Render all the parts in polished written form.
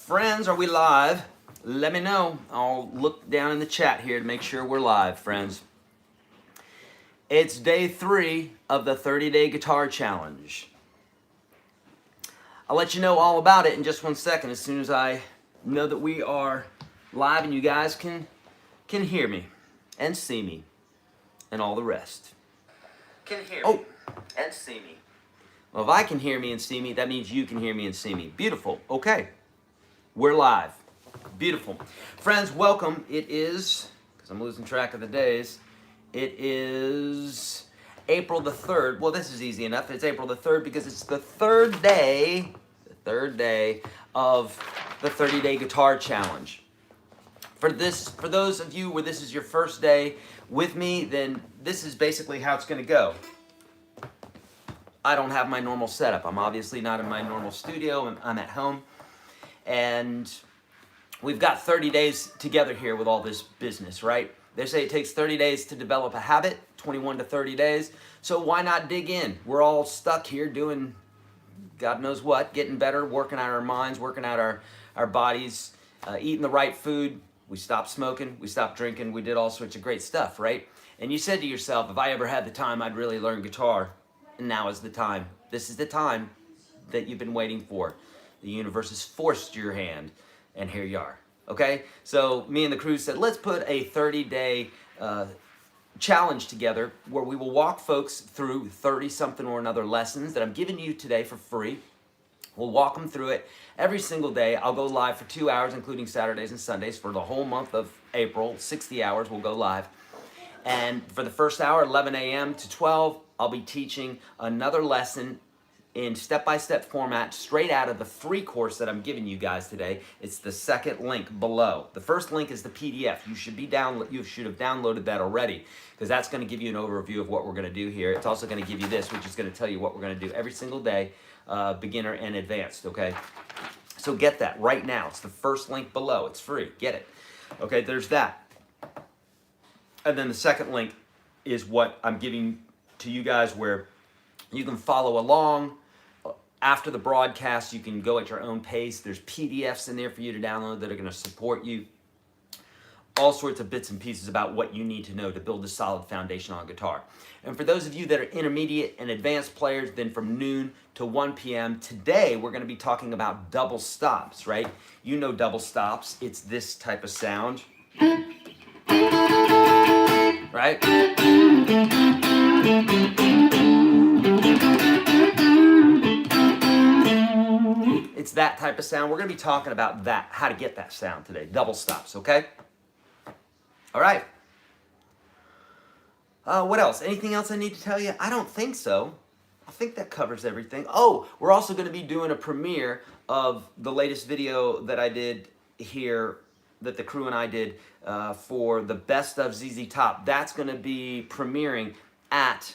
Friends, are we live? Let me know. I'll look down in the chat here to make sure we're live, friends. It's day 3 of the 30-day guitar challenge. I'll let you know all about it in just 1 second as soon as I know that we are live and you guys can hear me and see me and all the rest. Can hear me and see me. Well, if I can hear me and see me, that means you can hear me and see me. Beautiful. Okay. We're live. Beautiful. Friends, welcome. It is, because I'm losing track of the days, it is April the 3rd. Well, this is easy enough. It's April the 3rd because it's the third day of the 30-day guitar challenge. For those of you where this is your first day with me, then this is basically how it's going to go. I don't have my normal setup. I'm obviously not in my normal studio. I'm at home. And we've got 30 days together here with all this business, right? They say it takes 30 days to develop a habit, 21 to 30 days. So why not dig in? We're all stuck here doing God knows what, getting better, working out our minds, working out our bodies, eating the right food. We stopped smoking, we stopped drinking, we did all sorts of great stuff, right? And you said to yourself, if I ever had the time, I'd really learn guitar. And now is the time. This is the time that you've been waiting for. The universe has forced your hand, and here you are, okay? So me and the crew said, let's put a 30-day challenge together where we will walk folks through 30-something or another lessons that I'm giving you today for free. We'll walk them through it every single day. I'll go live for 2 hours, including Saturdays and Sundays, for the whole month of April. 60 hours we'll go live. And for the first hour, 11 a.m. to 12, I'll be teaching another lesson in step-by-step format, straight out of the free course that I'm giving you guys today. It's the second link below. The first link is the PDF. You should have downloaded that already, because that's going to give you an overview of what we're going to do here. It's also going to give you this, which is going to tell you what we're going to do every single day, beginner and advanced, okay? So get that right now. It's the first link below. It's free. Get it. Okay, there's that. And then the second link is what I'm giving to you guys, where you can follow along. After the broadcast, you can go at your own pace. There's PDFs in there for you to download that are going to support you. All sorts of bits and pieces about what you need to know to build a solid foundation on guitar. And for those of you that are intermediate and advanced players, then from noon to 1 p.m., today we're going to be talking about double stops, right? You know double stops. It's this type of sound, right? It's that type of sound. We're going to be talking about that, how to get that sound today. Double stops, okay? All right. What else? Anything else I need to tell you? I don't think so. I think that covers everything. Oh, we're also going to be doing a premiere of the latest video that I did here, that the crew and I did for the Best of ZZ Top. That's going to be premiering at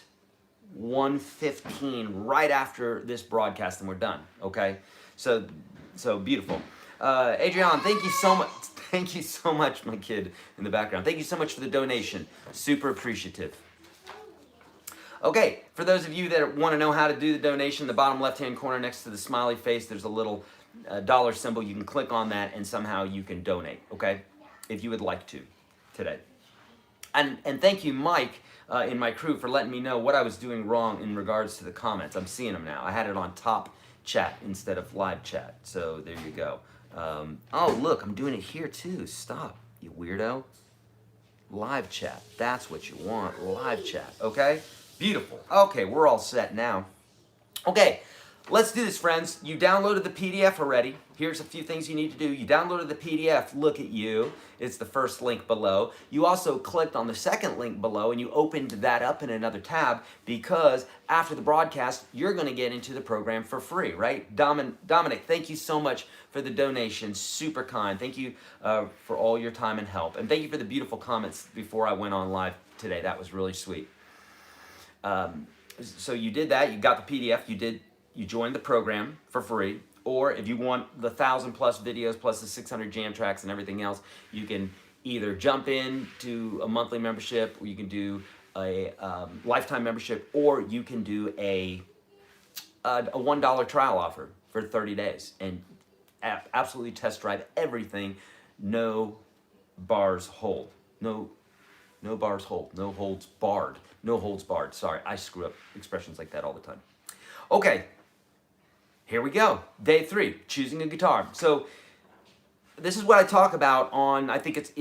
1:15, right after this broadcast, and we're done, okay? So beautiful. Adrian, thank you so much. Thank you so much, my kid in the background. Thank you so much for the donation. Super appreciative. Okay, for those of you that want to know how to do the donation, the bottom left-hand corner next to the smiley face, there's a little dollar symbol. You can click on that, and somehow you can donate, okay? If you would like to today. And thank you, Mike, in my crew, for letting me know what I was doing wrong in regards to the comments. I'm seeing them now. I had it on top chat instead of live chat. So there you go. Oh, look, I'm doing it here too. Stop, you weirdo. Live chat. That's what you want. Live chat. Okay? Beautiful. Okay, we're all set now. Okay, let's do this, friends. You downloaded the PDF already. Here's a few things you need to do. You downloaded the PDF. Look at you. It's the first link below. You also clicked on the second link below, and you opened that up in another tab, because after the broadcast, you're going to get into the program for free, right? Dominic, thank you so much for the donation. Super kind. Thank you for all your time and help. And thank you for the beautiful comments before I went on live today. That was really sweet. So you did that. You got the PDF. You joined the program for free. Or if you want the 1,000+ videos plus the 600 jam tracks and everything else, you can either jump in to a monthly membership, or you can do a lifetime membership, or you can do a $1 trial offer for 30 days. And absolutely test drive everything. No bars hold. No bars hold. No holds barred. No holds barred. Sorry, I screw up expressions like that all the time. Okay, here we go. Day 3, choosing a guitar. So this is what I talk about on, I think it's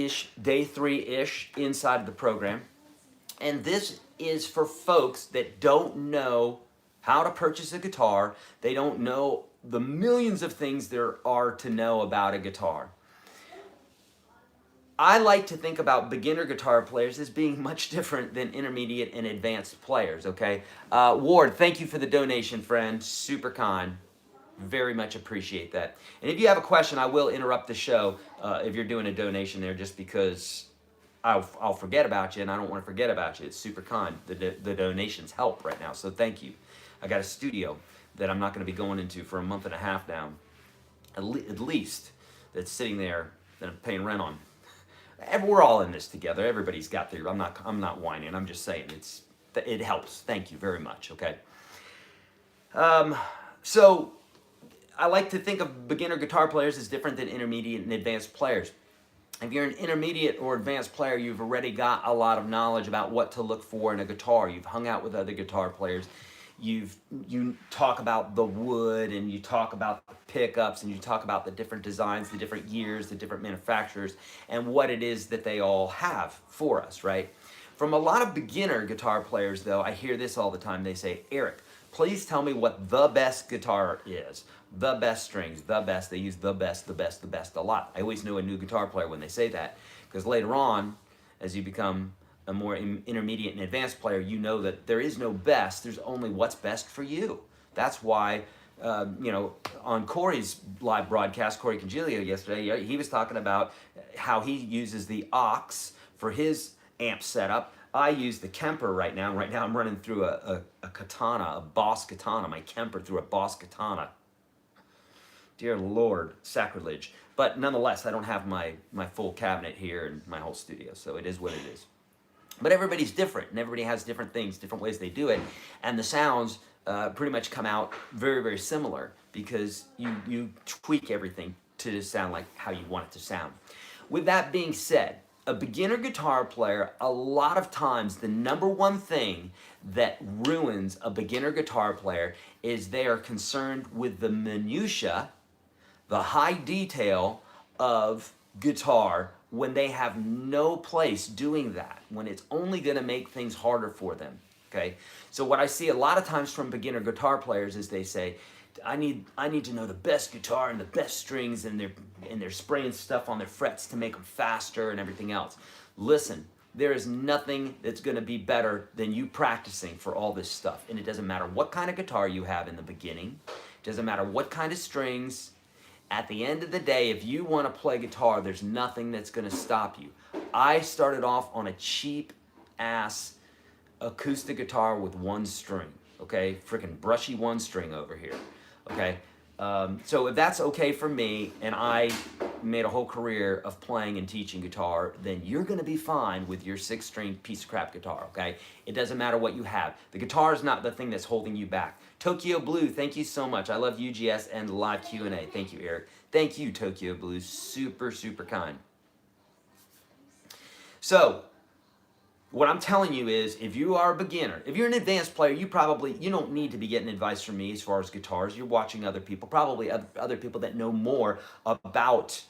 day 3-ish inside of the program. And this is for folks that don't know how to purchase a guitar. They don't know the millions of things there are to know about a guitar. I like to think about beginner guitar players as being much different than intermediate and advanced players, okay? Ward, thank you for the donation, friend. Super kind. Very much appreciate that. And if you have a question, I will interrupt the show if you're doing a donation there, just because I'll forget about you, and I don't want to forget about you. It's super kind. The donations help right now, so thank you. I got a studio that I'm not going to be going into for a month and a half now, at least, that's sitting there that I'm paying rent on. We're all in this together. Everybody's got their. I'm not whining. I'm just saying it helps. Thank you very much. Okay. So I like to think of beginner guitar players as different than intermediate and advanced players. If you're an intermediate or advanced player, you've already got a lot of knowledge about what to look for in a guitar. You've hung out with other guitar players. You talk about the wood, and you talk about the pickups, and you talk about the different designs, the different years, the different manufacturers, and what it is that they all have for us, right? From a lot of beginner guitar players, though, I hear this all the time. They say, Eric, please tell me what the best guitar is. The best strings, the best. They use the best a lot. I always know a new guitar player when they say that, because later on, as you become a more intermediate and advanced player, you know that there is no best. There's only what's best for you. That's why, on Corey's live broadcast, Corey Congiglio yesterday, he was talking about how he uses the aux for his amp setup. I use the Kemper right now. Right now I'm running through a Katana, a Boss Katana, my Kemper through a Boss Katana. Dear Lord, sacrilege. But nonetheless, I don't have my full cabinet here in my whole studio, so it is what it is. But everybody's different, and everybody has different things, different ways they do it, and the sounds pretty much come out very, very similar, because you tweak everything to sound like how you want it to sound. With that being said, a beginner guitar player, a lot of times the number one thing that ruins a beginner guitar player is they are concerned with the minutia, the high detail of guitar, when they have no place doing that, when it's only going to make things harder for them, okay? So what I see a lot of times from beginner guitar players is they say, I need to know the best guitar and the best strings, and they're spraying stuff on their frets to make them faster and everything else. Listen, there is nothing that's going to be better than you practicing for all this stuff. And it doesn't matter what kind of guitar you have in the beginning. It doesn't matter what kind of strings. At the end of the day, if you want to play guitar, there's nothing that's going to stop you. I started off on a cheap-ass acoustic guitar with one string, okay? Freaking brushy one string over here, okay? So if that's okay for me, and I made a whole career of playing and teaching guitar, then you're going to be fine with your 6-string piece of crap guitar, okay? It doesn't matter what you have. The guitar is not the thing that's holding you back. Tokyo Blue, thank you so much. I love UGS and live Q&A. Thank you, Eric. Thank you, Tokyo Blue. Super, super kind. So, what I'm telling you is, if you are a beginner, if you're an advanced player, you don't need to be getting advice from me as far as guitars. You're watching other people, probably other people that know more about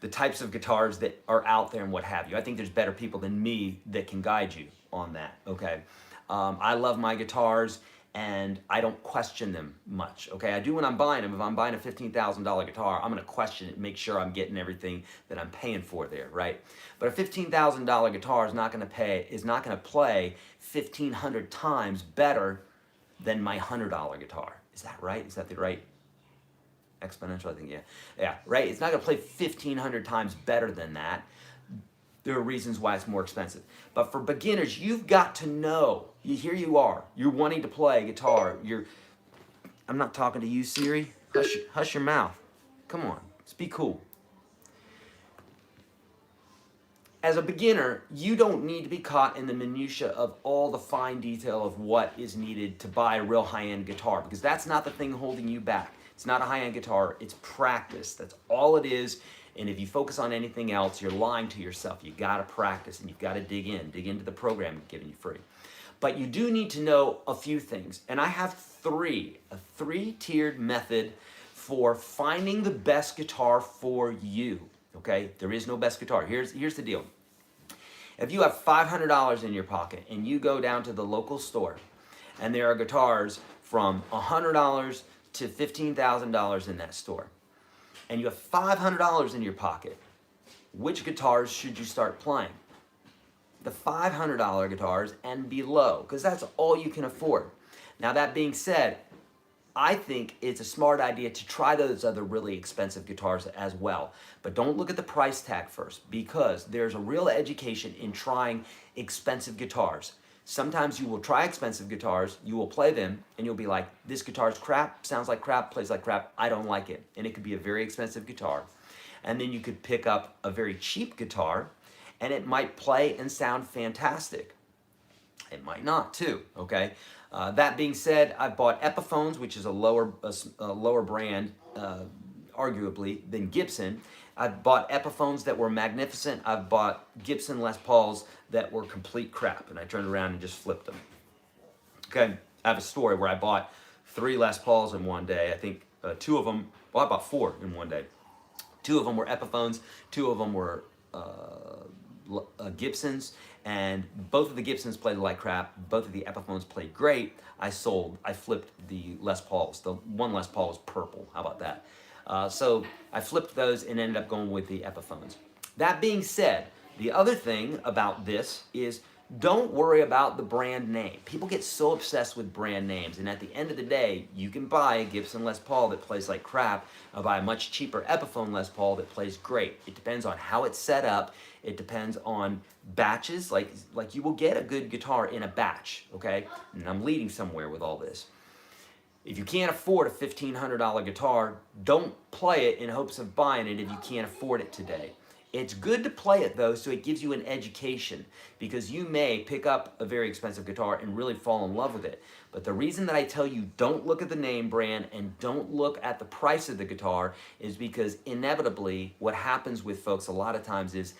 the types of guitars that are out there and what have you. I think there's better people than me that can guide you on that, okay? I love my guitars, and I don't question them much, okay? I do when I'm buying them. If I'm buying a $15,000 guitar, I'm gonna question it and make sure I'm getting everything that I'm paying for there, right? But a $15,000 guitar is not gonna play 1,500 times better than my $100 guitar. Is that right? Is that the right exponential? I think, yeah. Yeah, right? It's not gonna play 1,500 times better than that. There are reasons why it's more expensive. But for beginners, you've got to know. Here you are. You're wanting to play guitar. I'm not talking to you, Siri. Hush your mouth. Come on. Let's be cool. As a beginner, you don't need to be caught in the minutia of all the fine detail of what is needed to buy a real high-end guitar, because that's not the thing holding you back. It's not a high-end guitar, it's practice. That's all it is. And if you focus on anything else, you're lying to yourself. You gotta practice and you've gotta dig into the program I'm giving you free. But you do need to know a few things. And I have a three-tiered method for finding the best guitar for you, okay? There is no best guitar. Here's the deal. If you have $500 in your pocket and you go down to the local store and there are guitars from $100 to $15,000 in that store, and you have $500 in your pocket, which guitars should you start playing? The $500 guitars and below, because that's all you can afford. Now that being said, I think it's a smart idea to try those other really expensive guitars as well. But don't look at the price tag first, because there's a real education in trying expensive guitars. Sometimes you will try expensive guitars, you will play them, and you'll be like, this guitar's crap, sounds like crap, plays like crap, I don't like it. And it could be a very expensive guitar. And then you could pick up a very cheap guitar, and it might play and sound fantastic. It might not too, okay? That being said, I've bought Epiphones, which is a lower brand, arguably, than Gibson. I've bought Epiphones that were magnificent. I've bought Gibson Les Pauls that were complete crap, and I turned around and just flipped them. Okay, I have a story where I bought 3 Les Pauls in one day. I think 2 of them, well, I bought 4 in one day. 2 of them were Epiphones, 2 of them were Gibsons, and both of the Gibsons played like crap. Both of the Epiphones played great. I flipped the Les Pauls. The one Les Paul was purple. How about that? So I flipped those and ended up going with the Epiphones. That being said, the other thing about this is don't worry about the brand name. People get so obsessed with brand names, and at the end of the day, you can buy a Gibson Les Paul that plays like crap, or buy a much cheaper Epiphone Les Paul that plays great. It depends on how it's set up. It depends on batches. Like you will get a good guitar in a batch, okay? And I'm leading somewhere with all this. If you can't afford a $1,500 guitar, don't play it in hopes of buying it if you can't afford it today. It's good to play it though, so it gives you an education, because you may pick up a very expensive guitar and really fall in love with it. But the reason that I tell you don't look at the name brand and don't look at the price of the guitar is because inevitably what happens with folks a lot of times is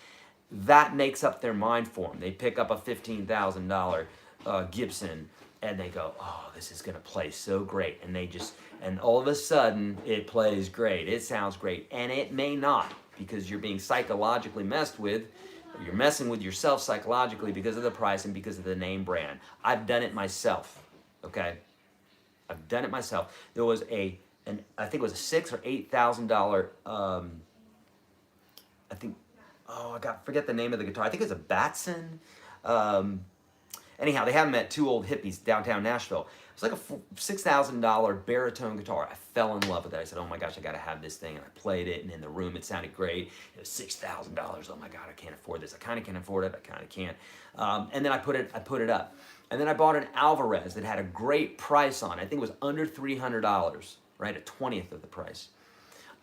that makes up their mind for them. They pick up a $15,000 Gibson and they go, oh, this is gonna play so great. And all of a sudden it plays great, it sounds great, and it may not, because you're being psychologically messed with, or you're messing with yourself psychologically because of the price and because of the name brand. I've done it myself, okay? I've done it myself. There was I think it was a $6,000 or $8,000, forget the name of the guitar. I think it was a Batson. Anyhow, they have them at Two Old Hippies downtown Nashville. It was like a $6,000 baritone guitar. I fell in love with it. I said, oh my gosh, I gotta have this thing. And I played it, and in the room it sounded great. It was $6,000. Oh my God, I can't afford this. I kinda can afford it, I kinda can't. And then I put it up. And then I bought an Alvarez that had a great price on it. I think it was under $300, right? A 20th of the price.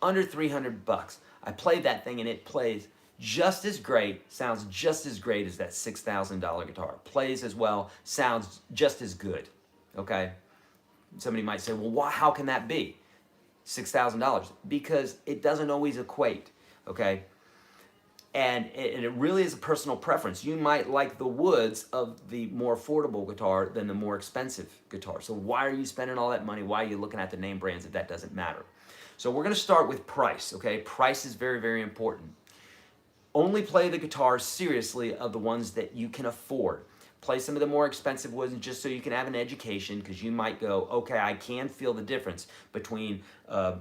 Under $300. I played that thing and it plays just as great, sounds just as great as that $6,000 guitar. Plays as well, sounds just as good, okay? Somebody might say, well, how can that be? $6,000, because it doesn't always equate, okay? And it really is a personal preference. You might like the woods of the more affordable guitar than the more expensive guitar. So why are you spending all that money? Why are you looking at the name brands if that doesn't matter? So we're gonna start with price, okay? Price is very, very important. Only play the guitars seriously of the ones that you can afford. Play some of the more expensive ones just so you can have an education, because you might go, okay, I can feel the difference between a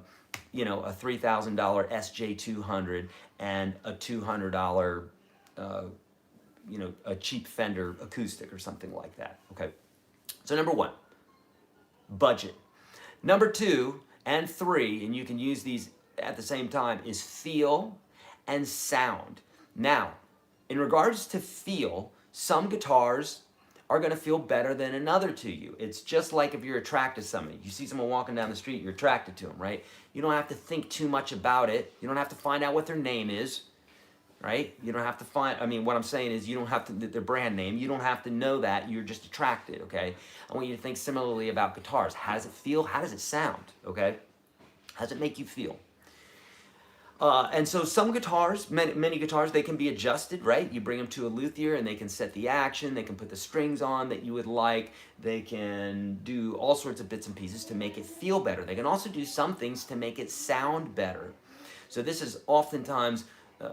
$3,000 SJ200 and a $200 a cheap Fender acoustic or something like that. Okay, so number 1, budget. Number 2 and 3, and you can use these at the same time, is feel and sound. Now, in regards to feel, some guitars are gonna feel better than another to you. It's just like if you're attracted to somebody. You see someone walking down the street, you're attracted to them, right? You don't have to think too much about it. You don't have to find out what their name is, right? You don't have to what I'm saying is you don't have to, their brand name, you don't have to know that, you're just attracted, okay? I want you to think similarly about guitars. How does it feel? How does it sound, okay? How does it make you feel? And so some guitars, many guitars, they can be adjusted, right? You bring them to a luthier and they can set the action, they can put the strings on that you would like, they can do all sorts of bits and pieces to make it feel better. They can also do some things to make it sound better. So this is oftentimes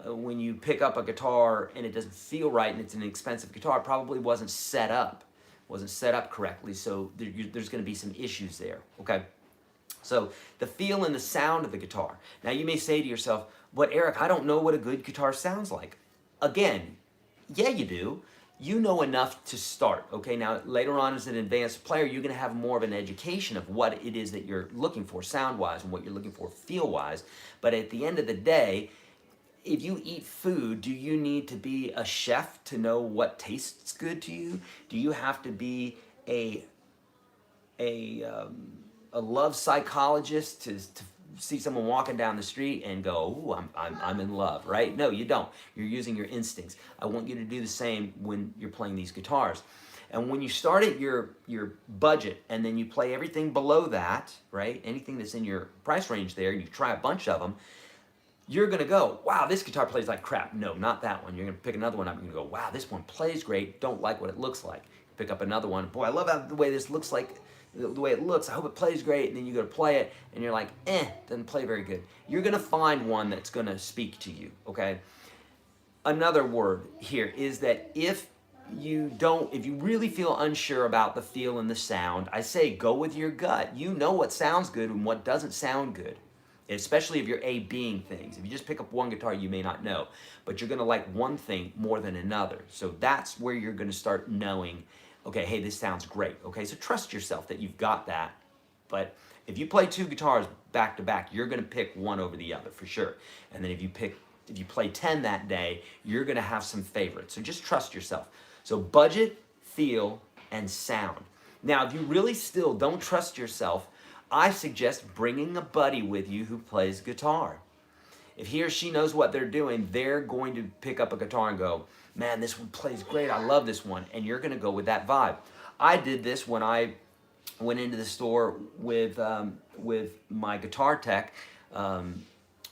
when you pick up a guitar and it doesn't feel right and it's an expensive guitar, it probably wasn't set up correctly, so there's going to be some issues there, okay? So the feel and the sound of the guitar. Now you may say to yourself, but Eric, I don't know what a good guitar sounds like. Again, yeah you do. You know enough to start, okay? Now later on as an advanced player, you're gonna have more of an education of what it is that you're looking for sound-wise and what you're looking for feel-wise. But at the end of the day, if you eat food, do you need to be a chef to know what tastes good to you? Do you have to be a love psychologist to see someone walking down the street and go, ooh, I'm in love, right? No, you don't. You're using your instincts. I want you to do the same when you're playing these guitars. And when you start at your budget and then you play everything below that, right? Anything that's in your price range there, and you try a bunch of them, you're gonna go, wow, this guitar plays like crap. No, not that one. You're gonna pick another one up. You're gonna go, wow, this one plays great. Don't like what it looks like. Pick up another one. Boy, I love the way this looks like, the way it looks. I hope it plays great. And then you go to play it and you're like, doesn't play very good. You're gonna find one that's gonna speak to you, okay? Another word here is that if you really feel unsure about the feel and the sound, I say go with your gut. You know what sounds good and what doesn't sound good. Especially if you're A-Bing things. If you just pick up one guitar, you may not know, but you're gonna like one thing more than another. So that's where you're gonna start knowing, okay, hey, this sounds great, okay? So trust yourself that you've got that, but if you play two guitars back to back, you're gonna pick one over the other for sure. And then if you play 10 that day, you're gonna have some favorites. So just trust yourself. So budget, feel, and sound. Now, if you really still don't trust yourself, I suggest bringing a buddy with you who plays guitar. If he or she knows what they're doing, they're going to pick up a guitar and go, man, this one plays great, I love this one, and you're gonna go with that vibe. I did this when I went into the store with my guitar tech,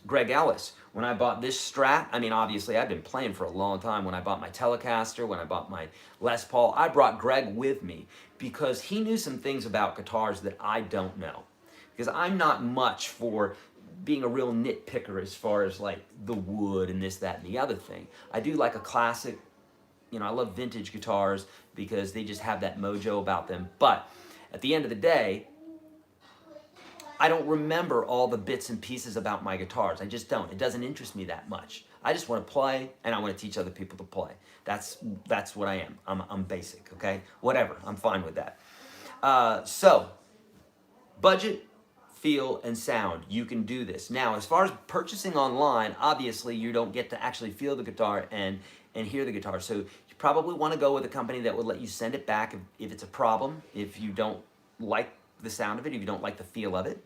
Greg Ellis. When I bought this Strat, I mean, obviously I've been playing for a long time. When I bought my Telecaster, when I bought my Les Paul, I brought Greg with me because he knew some things about guitars that I don't know. Because I'm not much for being a real nitpicker as far as like the wood and this, that, and the other thing. I do like a classic, you know, I love vintage guitars because they just have that mojo about them. But at the end of the day, I don't remember all the bits and pieces about my guitars. I just don't. It doesn't interest me that much. I just want to play and I want to teach other people to play. That's what I am. I'm basic, okay? Whatever. I'm fine with that. So, budget, feel, and sound. You can do this. Now, as far as purchasing online, obviously you don't get to actually feel the guitar and hear the guitar. So you probably want to go with a company that will let you send it back if it's a problem, if you don't like the sound of it, if you don't like the feel of it.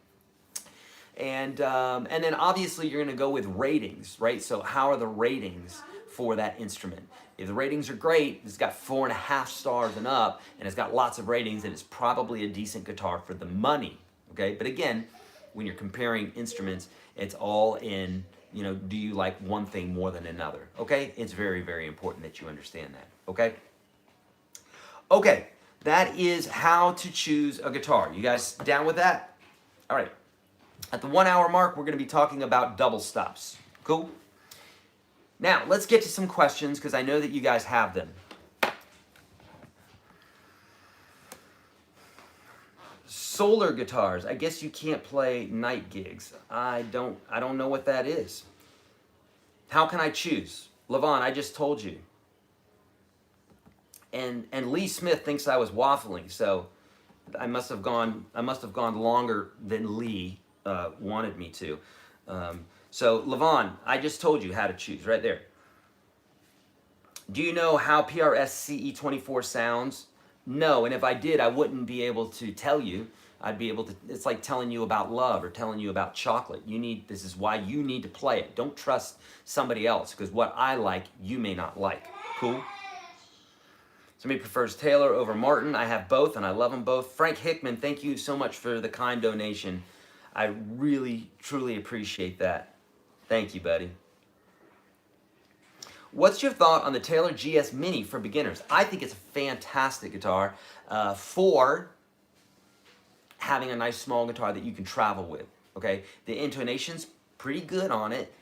And then obviously you're going to go with ratings, right? So how are the ratings for that instrument? If the ratings are great, it's got 4.5 stars and up, and it's got lots of ratings, then it's probably a decent guitar for the money, okay? But again, when you're comparing instruments, it's all in, you know, do you like one thing more than another, okay? It's very, very important that you understand that, okay? Okay, that is how to choose a guitar. You guys down with that? All right. At the 1 hour mark, we're going to be talking about double stops. Cool? Now, let's get to some questions because I know that you guys have them. Solar guitars. I guess you can't play night gigs. I don't know what that is. How can I choose? Levon, I just told you. And Lee Smith thinks I was waffling, so I must have gone longer than Lee wanted me to. So Levon, I just told you how to choose right there. Do you know how PRS CE24 sounds? No, and if I did, I wouldn't be able to tell you. I'd be able to, it's like telling you about love or telling you about chocolate. This is why you need to play it. Don't trust somebody else, because what I like, you may not like. Cool? Somebody prefers Taylor over Martin. I have both, and I love them both. Frank Hickman, thank you so much for the kind donation. I really, truly appreciate that. Thank you, buddy. What's your thought on the Taylor GS Mini for beginners? I think it's a fantastic guitar for having a nice small guitar that you can travel with, okay? The intonation's pretty good on it,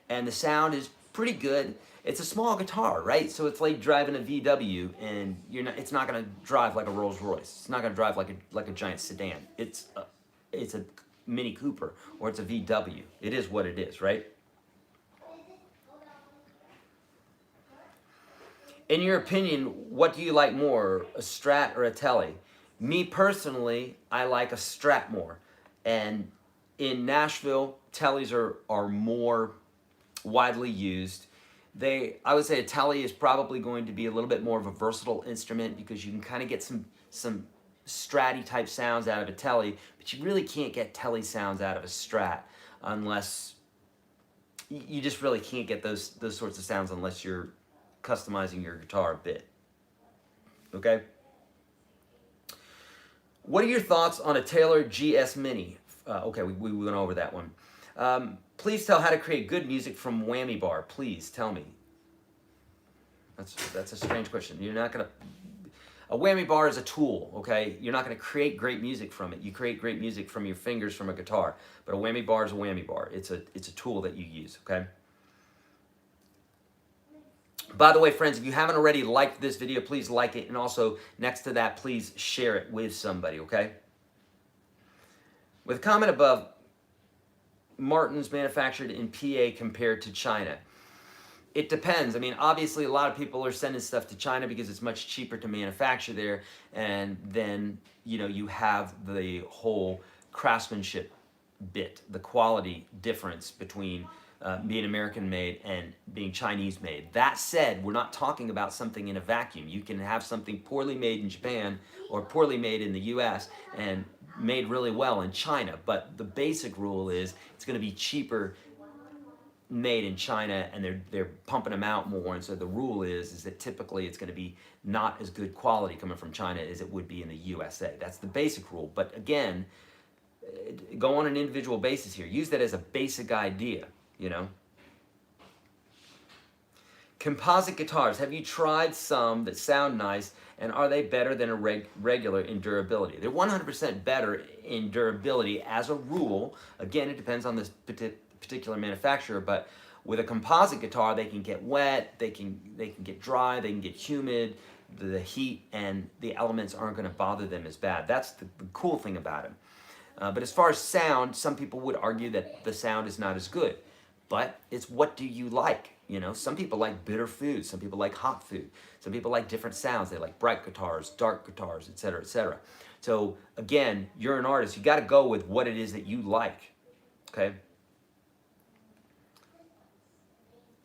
and the sound is pretty good. It's a small guitar, right? So it's like driving a VW, and it's not gonna drive like a Rolls Royce. It's not gonna drive like a giant sedan. It's a Mini Cooper, or it's a VW. It is what it is, right? In your opinion, what do you like more, a Strat or a Tele? Me personally, I like a Strat more. And in Nashville, Teles are more widely used. I would say a Tele is probably going to be a little bit more of a versatile instrument because you can kind of get some Stratty type sounds out of a Tele, but you really can't get Tele sounds out of a Strat unless you just really can't get those sorts of sounds unless you're customizing your guitar a bit. Okay? What are your thoughts on a Taylor GS Mini? Okay, we went over that one. Please tell how to create good music from Whammy Bar. Please tell me. That's a strange question. You're not gonna. A Whammy Bar is a tool. Okay, you're not gonna create great music from it. You create great music from your fingers from a guitar. But a Whammy Bar is a Whammy Bar. It's a tool that you use. Okay. By the way, friends, if you haven't already liked this video, please like it. And also, next to that, please share it with somebody, okay? With a comment above, Martin's manufactured in PA compared to China. It depends. I mean, obviously, a lot of people are sending stuff to China because it's much cheaper to manufacture there. And then, you have the whole craftsmanship bit, the quality difference between being American-made and being Chinese-made. That said, we're not talking about something in a vacuum. You can have something poorly made in Japan or poorly made in the U.S. and made really well in China. But the basic rule is it's going to be cheaper made in China, and they're pumping them out more. And so the rule is that typically it's going to be not as good quality coming from China as it would be in the USA. That's the basic rule. But again, go on an individual basis here. Use that as a basic idea. Composite guitars. Have you tried some that sound nice, and are they better than a regular in durability? They're 100% better in durability as a rule. Again, it depends on this particular manufacturer, but with a composite guitar, they can get wet, they can get dry, they can get humid, the heat and the elements aren't going to bother them as bad. That's the cool thing about them. But as far as sound, some people would argue that the sound is not as good. But it's what do you like? Some people like bitter food. Some people like hot food. Some people like different sounds. They like bright guitars, dark guitars, etc., etc. So again, you're an artist. You got to go with what it is that you like. Okay.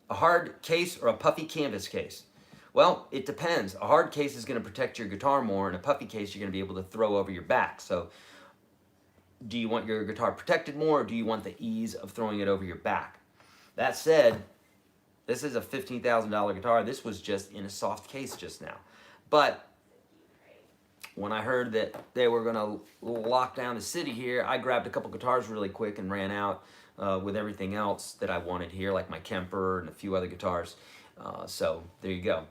A hard case or a puffy canvas case? Well, it depends. A hard case is going to protect your guitar more, and a puffy case you're going to be able to throw over your back. So do you want your guitar protected more, or do you want the ease of throwing it over your back? That said, this is a $15,000 guitar. This was just in a soft case just now. But when I heard that they were going to lock down the city here, I grabbed a couple guitars really quick and ran out with everything else that I wanted here, like my Kemper and a few other guitars. So there you go.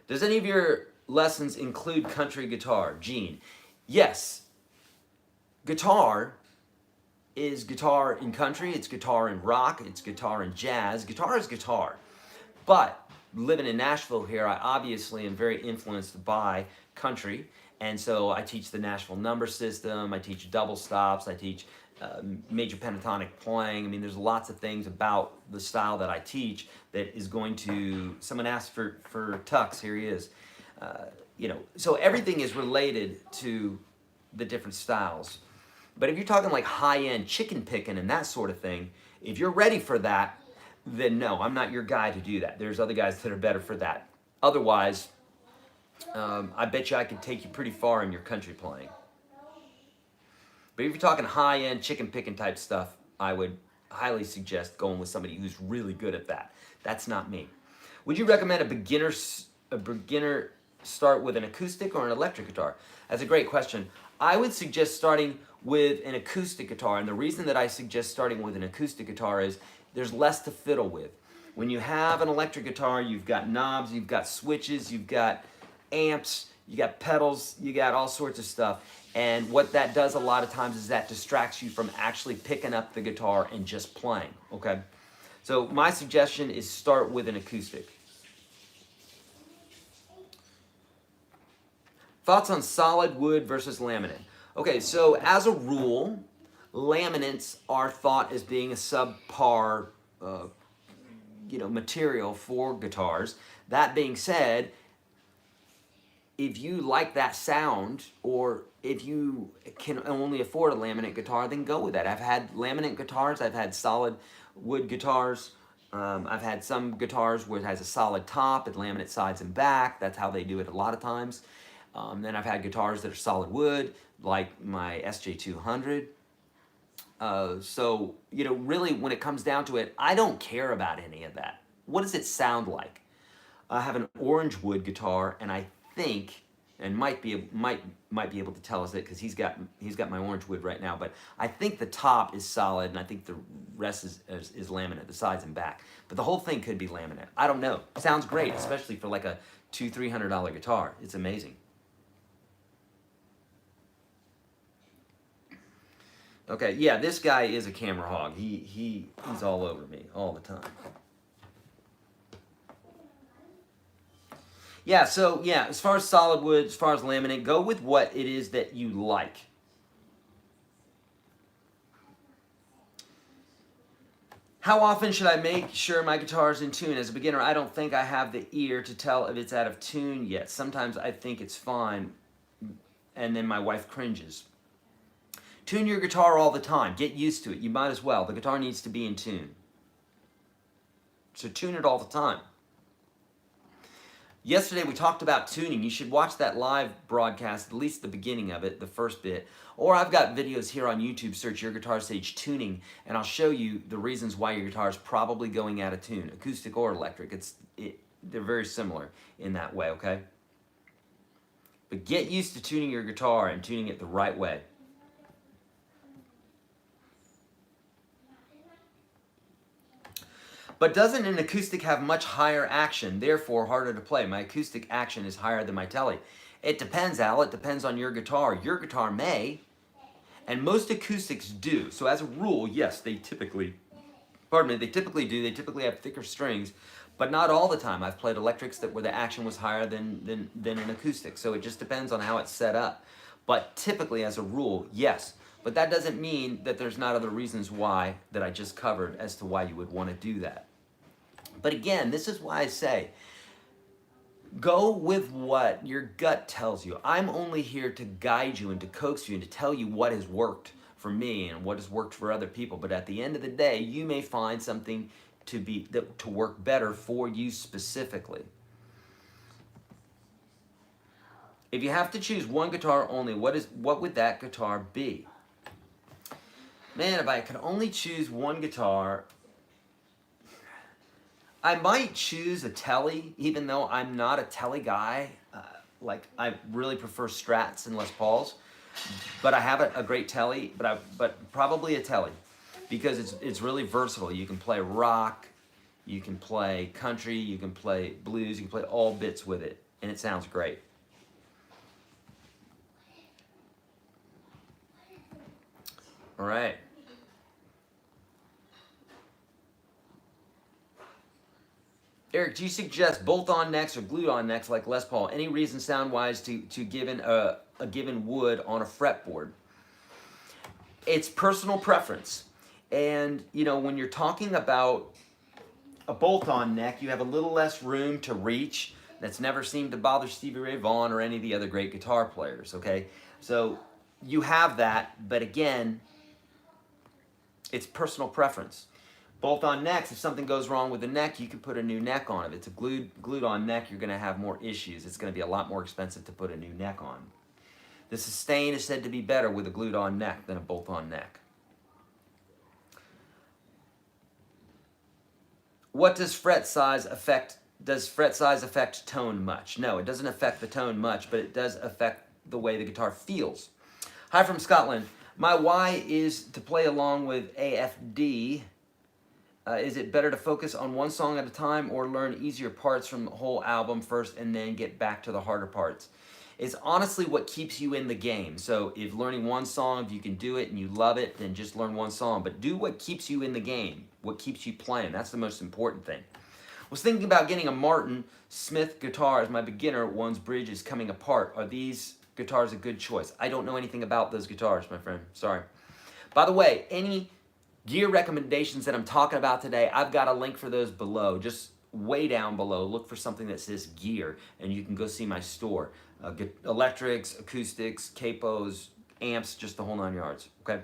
Does any of your lessons include country guitar? Gene. Yes. Guitar is guitar in country, it's guitar in rock, it's guitar in jazz. Guitar is guitar. But living in Nashville here, I obviously am very influenced by country. And so I teach the Nashville number system, I teach double stops, I teach major pentatonic playing. I mean, there's lots of things about the style that I teach that is going to, someone asked for Tux, here he is. So everything is related to the different styles. But if you're talking like high-end chicken picking and that sort of thing, if you're ready for that, then no, I'm not your guy to do that. There's other guys that are better for that. Otherwise, I bet you I could take you pretty far in your country playing. But if you're talking high-end chicken picking type stuff, I would highly suggest going with somebody who's really good at that. That's not me. Would you recommend a beginner start with an acoustic or an electric guitar? That's a great question. I would suggest starting with an acoustic guitar, and the reason that I suggest starting with an acoustic guitar is there's less to fiddle with. When you have an electric guitar, you've got knobs, you've got switches, you've got amps, you got pedals, you got all sorts of stuff. And what that does a lot of times is that distracts you from actually picking up the guitar and just playing, okay? So my suggestion is start with an acoustic. Thoughts on solid wood versus laminate? Okay, so as a rule, laminates are thought as being a subpar material for guitars. That being said, if you like that sound, or if you can only afford a laminate guitar, then go with that. I've had laminate guitars, I've had solid wood guitars, I've had some guitars where it has a solid top and laminate sides and back. That's how they do it a lot of times. Then I've had guitars that are solid wood, like my SJ200. So, really when it comes down to it, I don't care about any of that. What does it sound like? I have an orange wood guitar, and I think, and might be able to tell us it because he's got my orange wood right now, but I think the top is solid, and I think the rest is laminate, the sides and back. But the whole thing could be laminate. I don't know. Sounds great, especially for like a $200-300 guitar. It's amazing. Okay, yeah, this guy is a camera hog. He's all over me all the time. Yeah, so yeah, as far as solid wood, as far as laminate, go with what it is that you like. How often should I make sure my guitar is in tune? As a beginner, I don't think I have the ear to tell if it's out of tune yet. Sometimes I think it's fine, and then my wife cringes. Tune your guitar all the time. Get used to it. You might as well. The guitar needs to be in tune. So tune it all the time. Yesterday we talked about tuning. You should watch that live broadcast, at least the beginning of it, the first bit. Or I've got videos here on YouTube. Search YourGuitarSage tuning, and I'll show you the reasons why your guitar is probably going out of tune, acoustic or electric. They're very similar in that way, okay? But get used to tuning your guitar and tuning it the right way. But doesn't an acoustic have much higher action, therefore harder to play? My acoustic action is higher than my tele. It depends, Al. It depends on your guitar. Your guitar may, and most acoustics do. So as a rule, yes, they typically do. They typically have thicker strings, but not all the time. I've played electrics where the action was higher than an acoustic. So it just depends on how it's set up. But typically, as a rule, yes. But that doesn't mean that there's not other reasons why that I just covered as to why you would want to do that. But again, this is why I say, go with what your gut tells you. I'm only here to guide you and to coax you and to tell you what has worked for me and what has worked for other people. But at the end of the day, you may find something to work better for you specifically. If you have to choose one guitar only, what would that guitar be? Man, if I could only choose one guitar, I might choose a Tele, even though I'm not a Tele guy. Like, I really prefer Strats and Les Pauls, but I have a great Tele. But probably a Tele, because it's really versatile. You can play rock, you can play country, you can play blues, you can play all bits with it, and it sounds great. All right. Eric, do you suggest bolt-on necks or glued-on necks like Les Paul? Any reason sound-wise to given a given wood on a fretboard? It's personal preference. And, when you're talking about a bolt-on neck, you have a little less room to reach. That's never seemed to bother Stevie Ray Vaughan or any of the other great guitar players, okay? So you have that, but again, it's personal preference. Bolt-on necks, if something goes wrong with the neck, you can put a new neck on it. If it's a glued-on neck, you're going to have more issues. It's going to be a lot more expensive to put a new neck on. The sustain is said to be better with a glued-on neck than a bolt-on neck. What does fret size affect does fret size affect tone much? No, it doesn't affect the tone much, but it does affect the way the guitar feels. Hi from Scotland. My why is to play along with AFD. Is it better to focus on one song at a time or learn easier parts from the whole album first and then get back to the harder parts? It's honestly what keeps you in the game. So if learning one song, if you can do it and you love it, then just learn one song. But do what keeps you in the game, what keeps you playing. That's the most important thing. I was thinking about getting a Martin Smith guitar as my beginner. One's bridge is coming apart. Are these guitars a good choice? I don't know anything about those guitars, my friend. Sorry. By the way, any gear recommendations that I'm talking about today, I've got a link for those below. Just way down below, look for something that says gear, and you can go see my store. Electrics, acoustics, capos, amps, just the whole 9 yards, okay?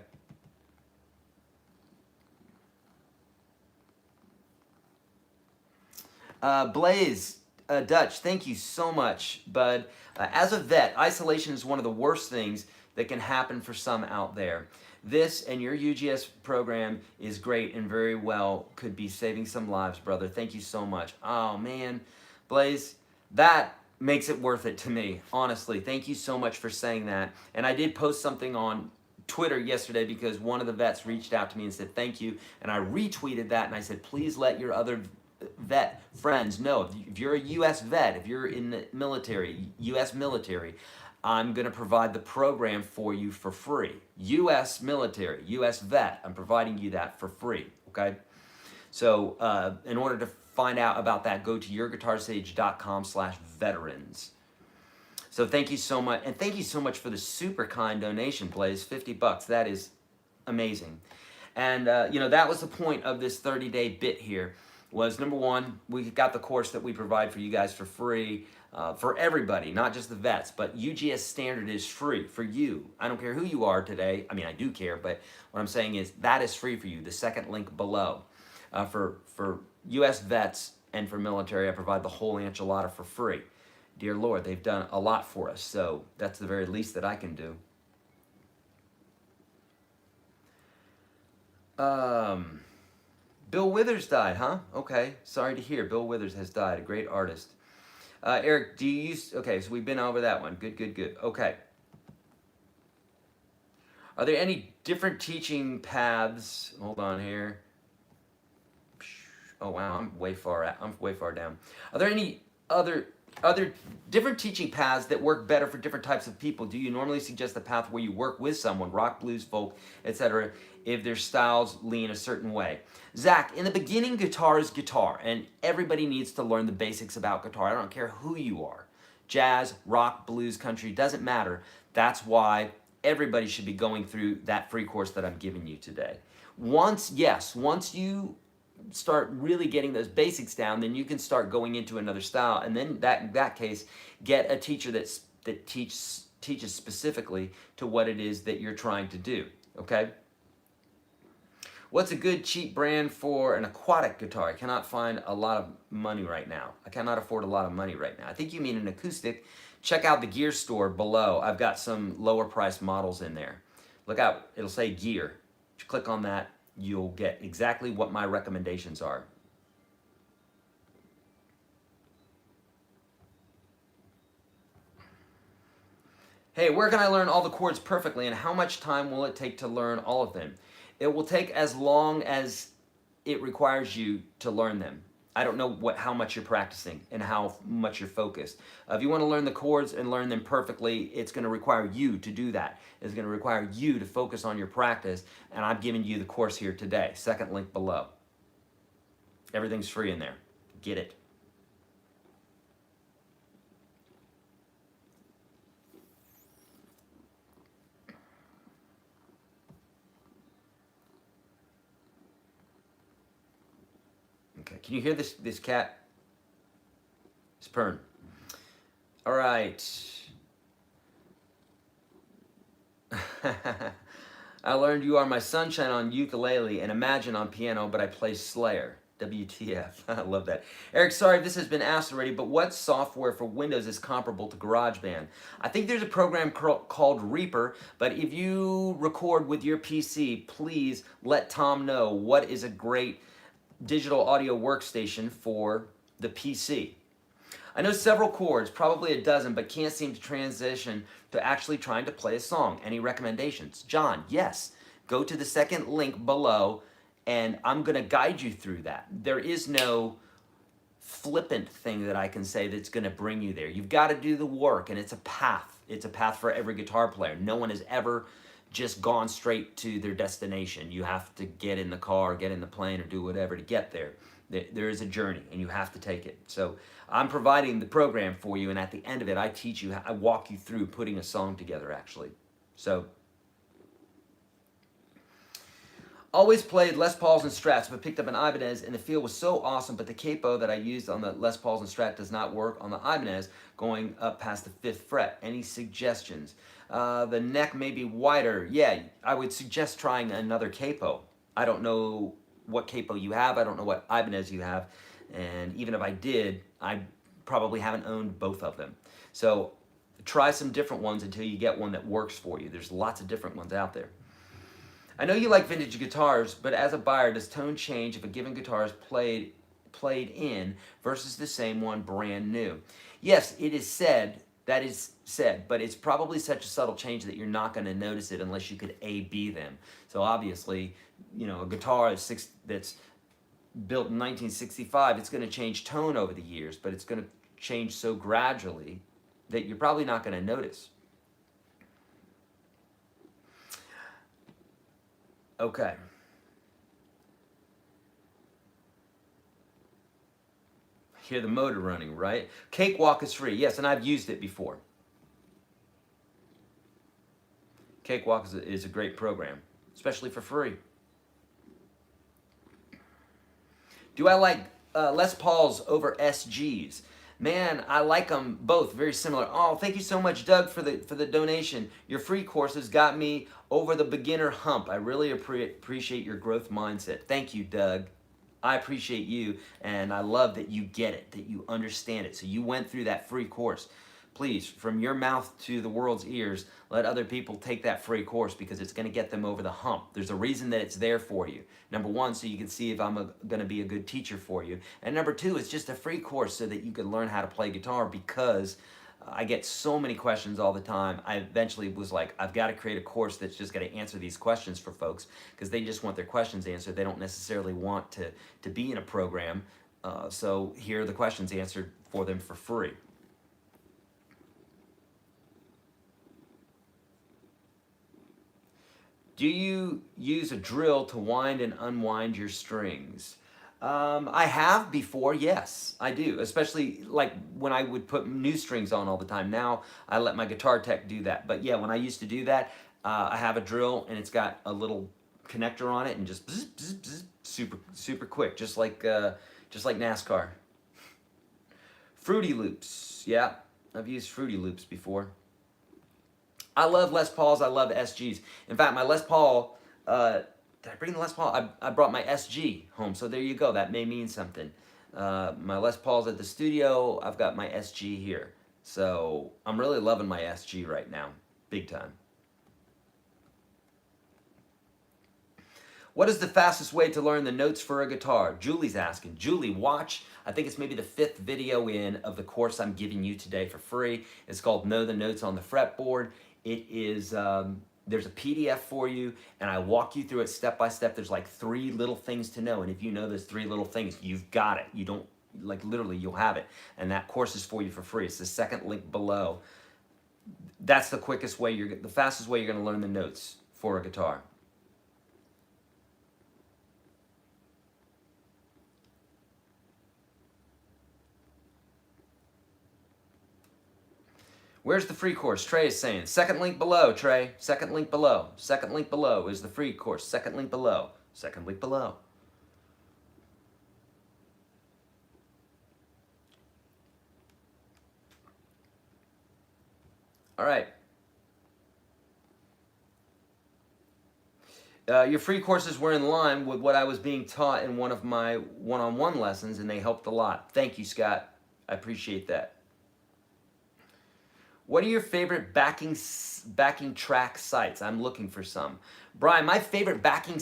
Blaze, Dutch, thank you so much, bud. As a vet, isolation is one of the worst things that can happen for some out there. This and your UGS program is great and very well could be saving some lives, brother. Thank you so much. Oh, man. Blaze, that makes it worth it to me, honestly. Thank you so much for saying that. And I did post something on Twitter yesterday because one of the vets reached out to me and said thank you. And I retweeted that and I said, please let your other vet friends know. If you're a U.S. vet, if you're in the military, U.S. military, I'm going to provide the program for you for free. U.S. military, U.S. vet, I'm providing you that for free, okay? So in order to find out about that, go to YourGuitarSage.com/veterans. So thank you so much, and thank you so much for the super kind donation, Blaze, $50. That is amazing. And you know, that was the point of this 30-day bit here, was number one, we got the course that we provide for you guys for free. For everybody, not just the vets, but UGS Standard is free for you. I don't care who you are today. I mean, I do care, but what I'm saying is that is free for you. The second link below. For U.S. vets and for military, I provide the whole enchilada for free. Dear Lord, they've done a lot for us, so that's the very least that I can do. Bill Withers died, huh? Okay, sorry to hear. Bill Withers has died, a great artist. Eric, do you use, okay, so we've been over that one. Good, good, good. Okay. Are there any different teaching paths? Hold on here. Oh, wow, I'm way far down. Are there any other different teaching paths that work better for different types of people? Do you normally suggest a path where you work with someone, rock, blues, folk, etc., if their styles lean a certain way? Zach, in the beginning, guitar is guitar, and everybody needs to learn the basics about guitar. I don't care who you are. Jazz, rock, blues, country, doesn't matter. That's why everybody should be going through that free course that I'm giving you today. Once you start really getting those basics down, then you can start going into another style, and then in that case, get a teacher that teaches specifically to what it is that you're trying to do, okay? What's a good cheap brand for an aquatic guitar? I cannot find a lot of money right now. I cannot afford a lot of money right now. I think you mean an acoustic. Check out the gear store below. I've got some lower price models in there. Look out, it'll say gear. Click on that. You'll get exactly what my recommendations are. Hey, where can I learn all the chords perfectly, and how much time will it take to learn all of them? It will take as long as it requires you to learn them. I don't know how much you're practicing and how much you're focused. If you want to learn the chords and learn them perfectly, it's going to require you to do that. It's going to require you to focus on your practice, and I'm giving you the course here today. Second link below. Everything's free in there. Get it. Okay, can you hear this cat? It's purring. All right. I learned You Are My Sunshine on ukulele and Imagine on piano, but I play Slayer. WTF. I love that. Eric, sorry if this has been asked already, but what software for Windows is comparable to GarageBand? I think there's a program called Reaper, but if you record with your PC, please let Tom know what is a great digital audio workstation for the PC. I know several chords, probably a dozen, but can't seem to transition to actually trying to play a song. Any recommendations? John, yes. Go to the second link below, and I'm going to guide you through that. There is no flippant thing that I can say that's going to bring you there. You've got to do the work, and it's a path. It's a path for every guitar player. No one has ever just gone straight to their destination. You have to get in the car, get in the plane, or do whatever to get there. There is a journey, and you have to take it. So I'm providing the program for you, and at the end of it, I teach you, I walk you through putting a song together, actually. So, always played Les Pauls and Strats, but picked up an Ibanez, and the feel was so awesome, but the capo that I used on the Les Pauls and Strat does not work on the Ibanez going up past the 5th fret. Any suggestions? The neck may be wider. Yeah, I would suggest trying another capo. I don't know what capo you have. I don't know what Ibanez you have. And even if I did, I probably haven't owned both of them. So try some different ones until you get one that works for you. There's lots of different ones out there. I know you like vintage guitars, but as a buyer, does tone change if a given guitar is played in versus the same one brand new? Yes, it is said, that is said, but it's probably such a subtle change that you're not going to notice it unless you could A-B them. So obviously, you know, a guitar that's built in 1965, it's going to change tone over the years, but it's going to change so gradually that you're probably not going to notice. Okay. Hear the motor running, right? Cakewalk is free. Yes, and I've used it before. Cakewalk is a great program, especially for free. Do I like Les Pauls over SGs? Man, I like them both, very similar. Oh, thank you so much, Doug, for the donation. Your free courses got me over the beginner hump. I really appreciate your growth mindset. Thank you, Doug. I appreciate you, and I love that you get it, that you understand it. So you went through that free course. Please, from your mouth to the world's ears, let other people take that free course because it's going to get them over the hump. There's a reason that it's there for you. Number one, so you can see if I'm going to be a good teacher for you. And number two, it's just a free course so that you can learn how to play guitar because I get so many questions all the time. I eventually was like, I've got to create a course that's just going to answer these questions for folks because they just want their questions answered. They don't necessarily want to be in a program. So here are the questions answered for them for free. Do you use a drill to wind and unwind your strings? I have before, yes, I do. Especially like when I would put new strings on all the time. Now I let my guitar tech do that. But yeah, when I used to do that, I have a drill and it's got a little connector on it and just bzz, bzz, bzz, super quick, just like NASCAR. Fruity Loops, yeah, I've used Fruity Loops before. I love Les Pauls. I love SGs. In fact, my Les Paul, did I bring the Les Paul? I brought my SG home. So there you go. That may mean something. My Les Paul's at the studio. I've got my SG here. So I'm really loving my SG right now. Big time. What is the fastest way to learn the notes for a guitar? Julie's asking. Julie, watch, I think it's maybe the 5th video in of the course I'm giving you today for free. It's called Know the Notes on the Fretboard. It is, there's a PDF for you, and I walk you through it step by step. There's like 3 little things to know, and if you know those 3 little things, you've got it. You don't, like literally, you'll have it. And that course is for you for free. It's the second link below. That's the quickest way, the fastest way you're gonna learn the notes for a guitar. Where's the free course? Trey is saying. Second link below, Trey. Second link below. Second link below is the free course. Second link below. Second link below. All right. Your free courses were in line with what I was being taught in one of my one-on-one lessons, and they helped a lot. Thank you, Scott. I appreciate that. What are your favorite backing track sites? I'm looking for some. Brian, my favorite backing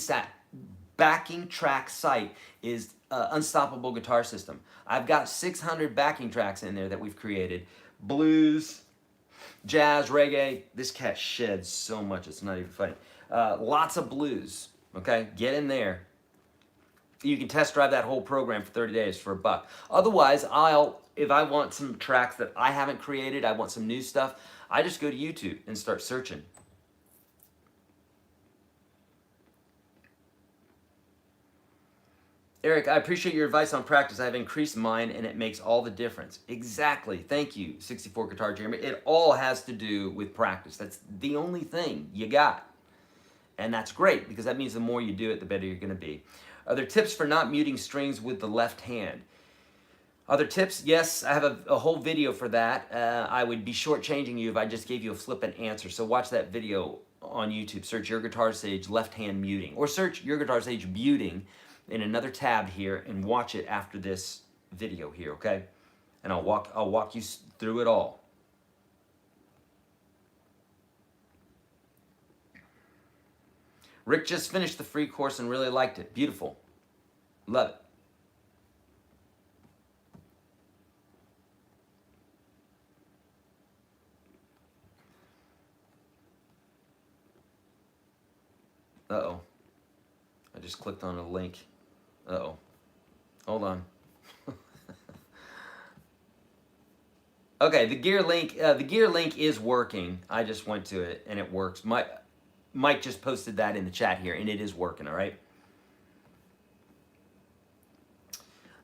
backing track site is Unstoppable Guitar System. I've got 600 backing tracks in there that we've created. Blues, jazz, reggae. This cat sheds so much, it's not even funny. Lots of blues, okay? Get in there. You can test drive that whole program for 30 days for $1. Otherwise, if I want some tracks that I haven't created, I want some new stuff, I just go to YouTube and start searching. Eric, I appreciate your advice on practice. I've increased mine and it makes all the difference. Exactly. Thank you, 64 Guitar Jeremy. It all has to do with practice. That's the only thing you got. And that's great because that means the more you do it, the better you're going to be. Are there tips for not muting strings with the left hand? Other tips? Yes, I have a whole video for that. I would be shortchanging you if I just gave you a flippant answer. So watch that video on YouTube. Search YourGuitarSage left hand muting, or search YourGuitarSage muting in another tab here and watch it after this video here, okay? And I'll walk you through it all. Rick just finished the free course and really liked it. Beautiful. Love it. Uh-oh. I just clicked on a link. Uh-oh. Hold on. Okay, the gear link is working. I just went to it and it works. Mike just posted that in the chat here and it is working, all right?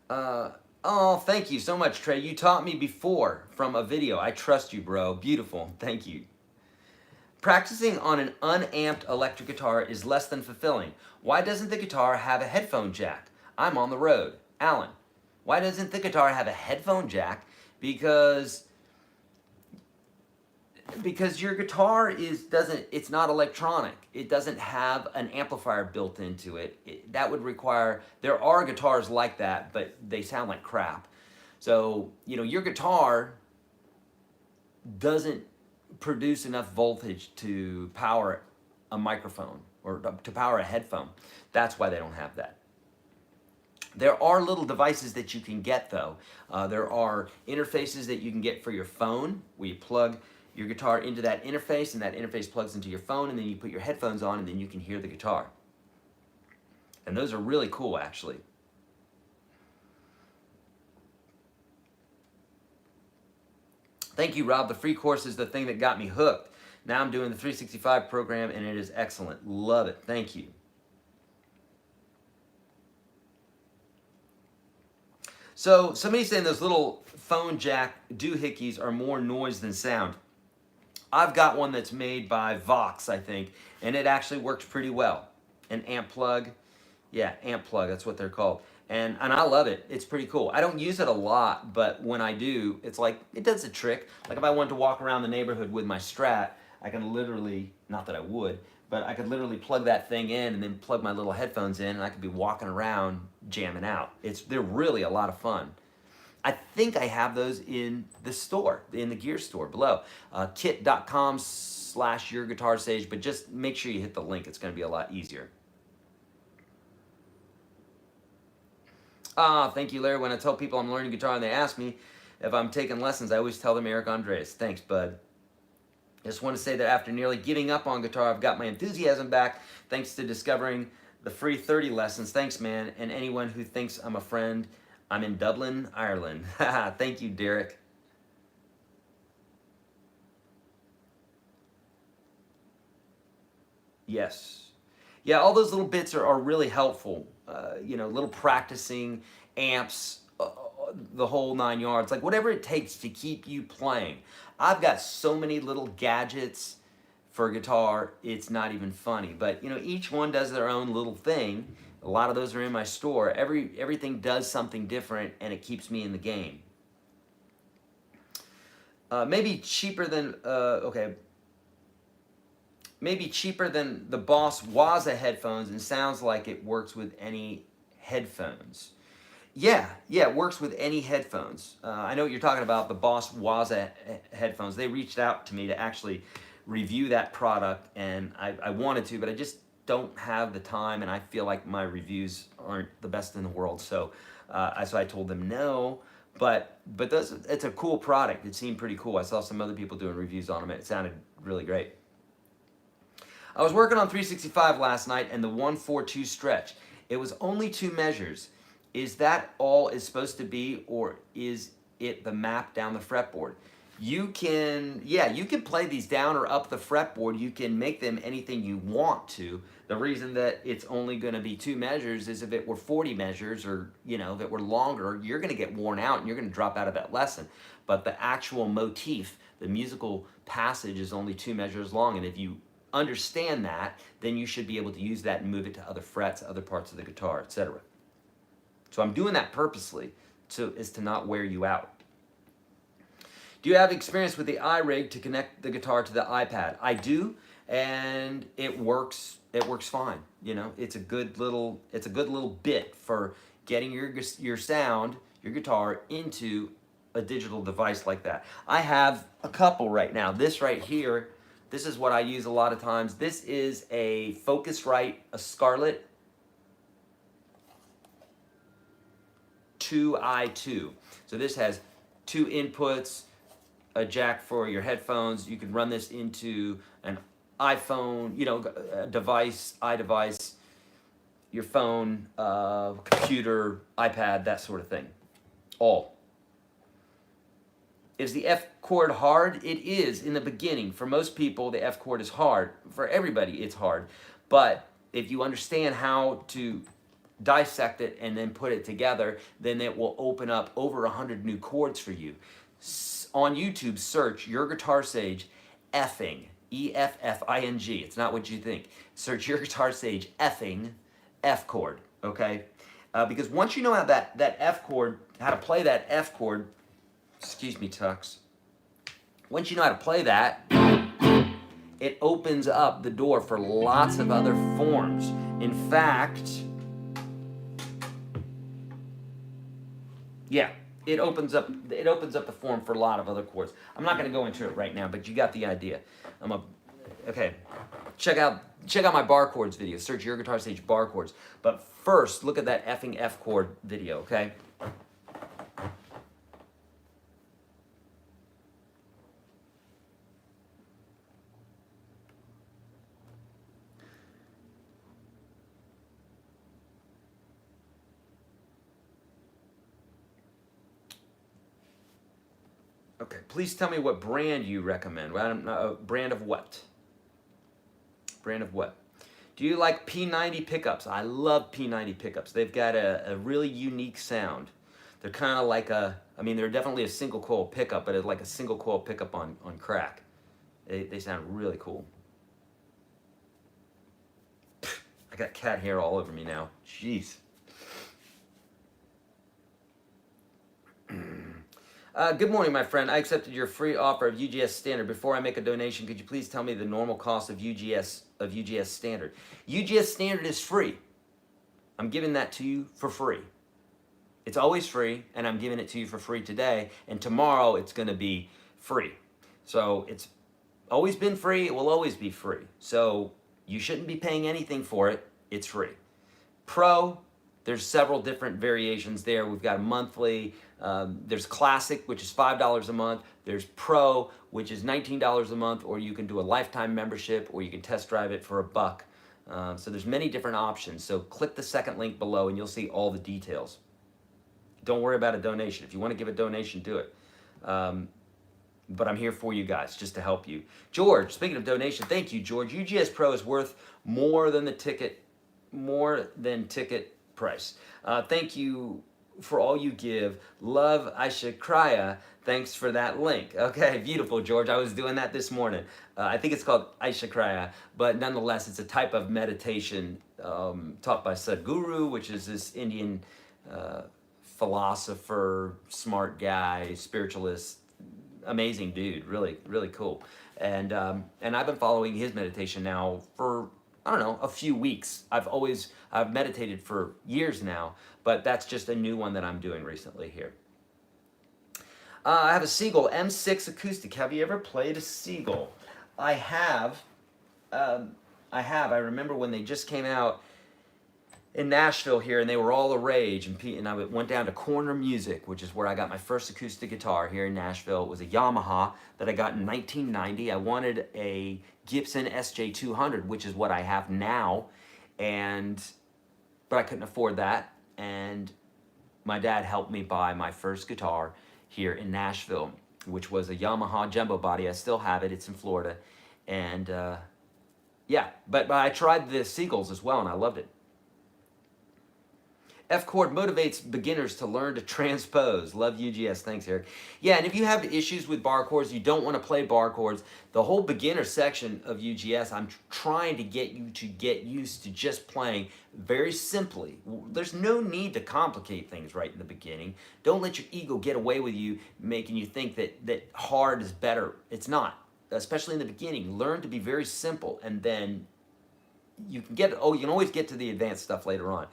Oh, thank you so much, Trey. You taught me before from a video. I trust you, bro. Beautiful. Thank you. Practicing on an unamped electric guitar is less than fulfilling. Why doesn't the guitar have a headphone jack? I'm on the road. Alan, why doesn't the guitar have a headphone jack? Because your guitar it's not electronic. It doesn't have an amplifier built into it. That would require, there are guitars like that, but they sound like crap. So, your guitar doesn't produce enough voltage to power a microphone or to power a headphone. That's why they don't have that. There are little devices that you can get though. There are interfaces that you can get for your phone where you plug your guitar into that interface and that interface plugs into your phone and then you put your headphones on and then you can hear the guitar. And those are really cool actually. Thank you, Rob. The free course is the thing that got me hooked. Now I'm doing the 365 program and it is excellent. Love it. Thank you. So somebody's saying those little phone jack doohickeys are more noise than sound. I've got one that's made by Vox, I think, and it actually works pretty well. An amp plug. Yeah, amp plug, that's what they're called. And I love it. It's pretty cool. I don't use it a lot, but when I do, it's like, it does a trick. Like if I wanted to walk around the neighborhood with my Strat, I can literally, not that I would, but I could literally plug that thing in and then plug my little headphones in and I could be walking around jamming out. They're really a lot of fun. I think I have those in the store, in the gear store below. kit.com/YourGuitarSage, but just make sure you hit the link. It's going to be a lot easier. Thank you, Larry. When I tell people I'm learning guitar and they ask me if I'm taking lessons, I always tell them Eric Andres. Thanks, bud. I just want to say that after nearly giving up on guitar, I've got my enthusiasm back thanks to discovering the free 30 lessons. Thanks, man. And anyone who thinks I'm a friend, I'm in Dublin, Ireland. Thank you, Derek. Yes. Yeah, all those little bits are really helpful. Little practicing, amps, the whole 9 yards, like whatever it takes to keep you playing. I've got so many little gadgets for guitar, it's not even funny. But each one does their own little thing. A lot of those are in my store. Everything does something different, and it keeps me in the game. Maybe cheaper than maybe cheaper than the Boss Waza headphones, and sounds like it works with any headphones. Yeah, it works with any headphones. I know what you're talking about, the Boss Waza headphones. They reached out to me to actually review that product, and I wanted to, but I just don't have the time, and I feel like my reviews aren't the best in the world. So I told them no. But it's a cool product. It seemed pretty cool. I saw some other people doing reviews on them. It sounded really great. I was working on 365 last night and the 1-4-2 stretch. It was only 2 measures. Is that all it's supposed to be, or is it the map down the fretboard? You can play these down or up the fretboard. You can make them anything you want to. The reason that it's only going to be 2 measures is if it were 40 measures, or if it were longer, you're going to get worn out and you're going to drop out of that lesson. But the actual motif, the musical passage, is only 2 measures long, and if you understand that, then you should be able to use that and move it to other frets, other parts of the guitar, etc. So I'm doing that purposely is to not wear you out. Do you have experience with the iRig to connect the guitar to the iPad? I do, and it works. It works fine. It's a good little bit for getting your sound, your guitar, into a digital device like that. I have a couple right now. This right here, this is what I use a lot of times. This is a Focusrite, a Scarlett 2i2. So this has 2 inputs, a jack for your headphones. You can run this into an iPhone, a device, iDevice, your phone, computer, iPad, that sort of thing. All. Is the F chord hard? It is in the beginning. For most people, the F chord is hard. For everybody, it's hard. But if you understand how to dissect it and then put it together, then it will open up over 100 new chords for you. On YouTube, search YourGuitarSage effing, E-F-F-I-N-G. It's not what you think. Search YourGuitarSage effing F chord, okay? Because once you know how that F chord, how to play that F chord, excuse me, Tux. Once you know how to play that, it opens up the door for lots of other forms. In fact, yeah, it opens up the form for a lot of other chords. I'm not going to go into it right now, but you got the idea. Okay. Check out my bar chords video. Search YourGuitarSage bar chords. But first, look at that effing F chord video, okay? Okay, please tell me what brand you recommend. I don't know, brand of what? Brand of what? Do you like P90 pickups? I love P90 pickups. They've got a really unique sound. They're kind of like they're definitely a single coil pickup, but it's like a single coil pickup on crack. They sound really cool. I got cat hair all over me now. Jeez. Good morning, my friend. I accepted your free offer of UGS Standard. Before I make a donation, could you please tell me the normal cost of UGS Standard? UGS Standard is free. I'm giving that to you for free. It's always free, and I'm giving it to you for free today, and tomorrow it's going to be free. So it's always been free. It will always be free. So you shouldn't be paying anything for it. It's free. Pro, there's several different variations there. We've got monthly. There's Classic, which is $5 a month. There's Pro, which is $19 a month, or you can do a lifetime membership, or you can test drive it for $1. So there's many different options. So click the second link below, and you'll see all the details. Don't worry about a donation. If you want to give a donation, do it. But I'm here for you guys, just to help you. George, speaking of donation, thank you, George. UGS Pro is worth more than ticket price. Thank you for all you give. Love Aisha Kraya. Thanks for that link. Okay, beautiful, George. I was doing that this morning. I think it's called Aisha Kraya, but nonetheless, it's a type of meditation taught by Sadhguru, which is this Indian philosopher, smart guy, spiritualist, amazing dude, really, really cool. And I've been following his meditation now for, I don't know, a few weeks. I've meditated for years now, but that's just a new one that I'm doing recently here. I have a Seagull M6 acoustic. Have you ever played a Seagull? I have. I have. I remember when they just came out in Nashville here, and they were all the rage. And I went down to Corner Music, which is where I got my first acoustic guitar here in Nashville. It was a Yamaha that I got in 1990. I wanted a Gibson SJ200, which is what I have now, but I couldn't afford that. And my dad helped me buy my first guitar here in Nashville, which was a Yamaha jumbo body. I still have it. It's in Florida. And yeah, but I tried the Seagulls as well, and I loved it. F chord motivates beginners to learn to transpose. Love UGS. Thanks, Eric. Yeah, and if you have issues with bar chords, you don't want to play bar chords, the whole beginner section of UGS, I'm trying to get you to get used to just playing very simply. There's no need to complicate things right in the beginning. Don't let your ego get away with you, making you think that hard is better. It's not, especially in the beginning. Learn to be very simple, and then you can always get to the advanced stuff later on.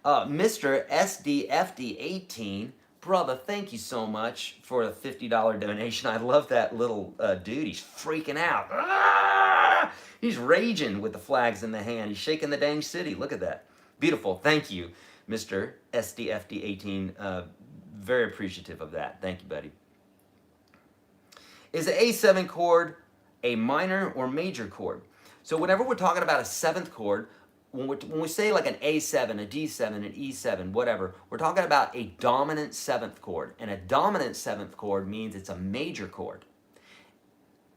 Mr. SDFD18, brother, thank you so much for the $50 donation. I love that little dude. He's freaking out. Ah! He's raging with the flags in the hand. He's shaking the dang city. Look at that. Beautiful. Thank you, Mr. SDFD18. Very appreciative of that. Thank you, buddy. Is the A7 chord a minor or major chord? So whenever we're talking about a seventh chord, when we say like an A7, a D7, an E7, whatever, we're talking about a dominant seventh chord. And a dominant seventh chord means it's a major chord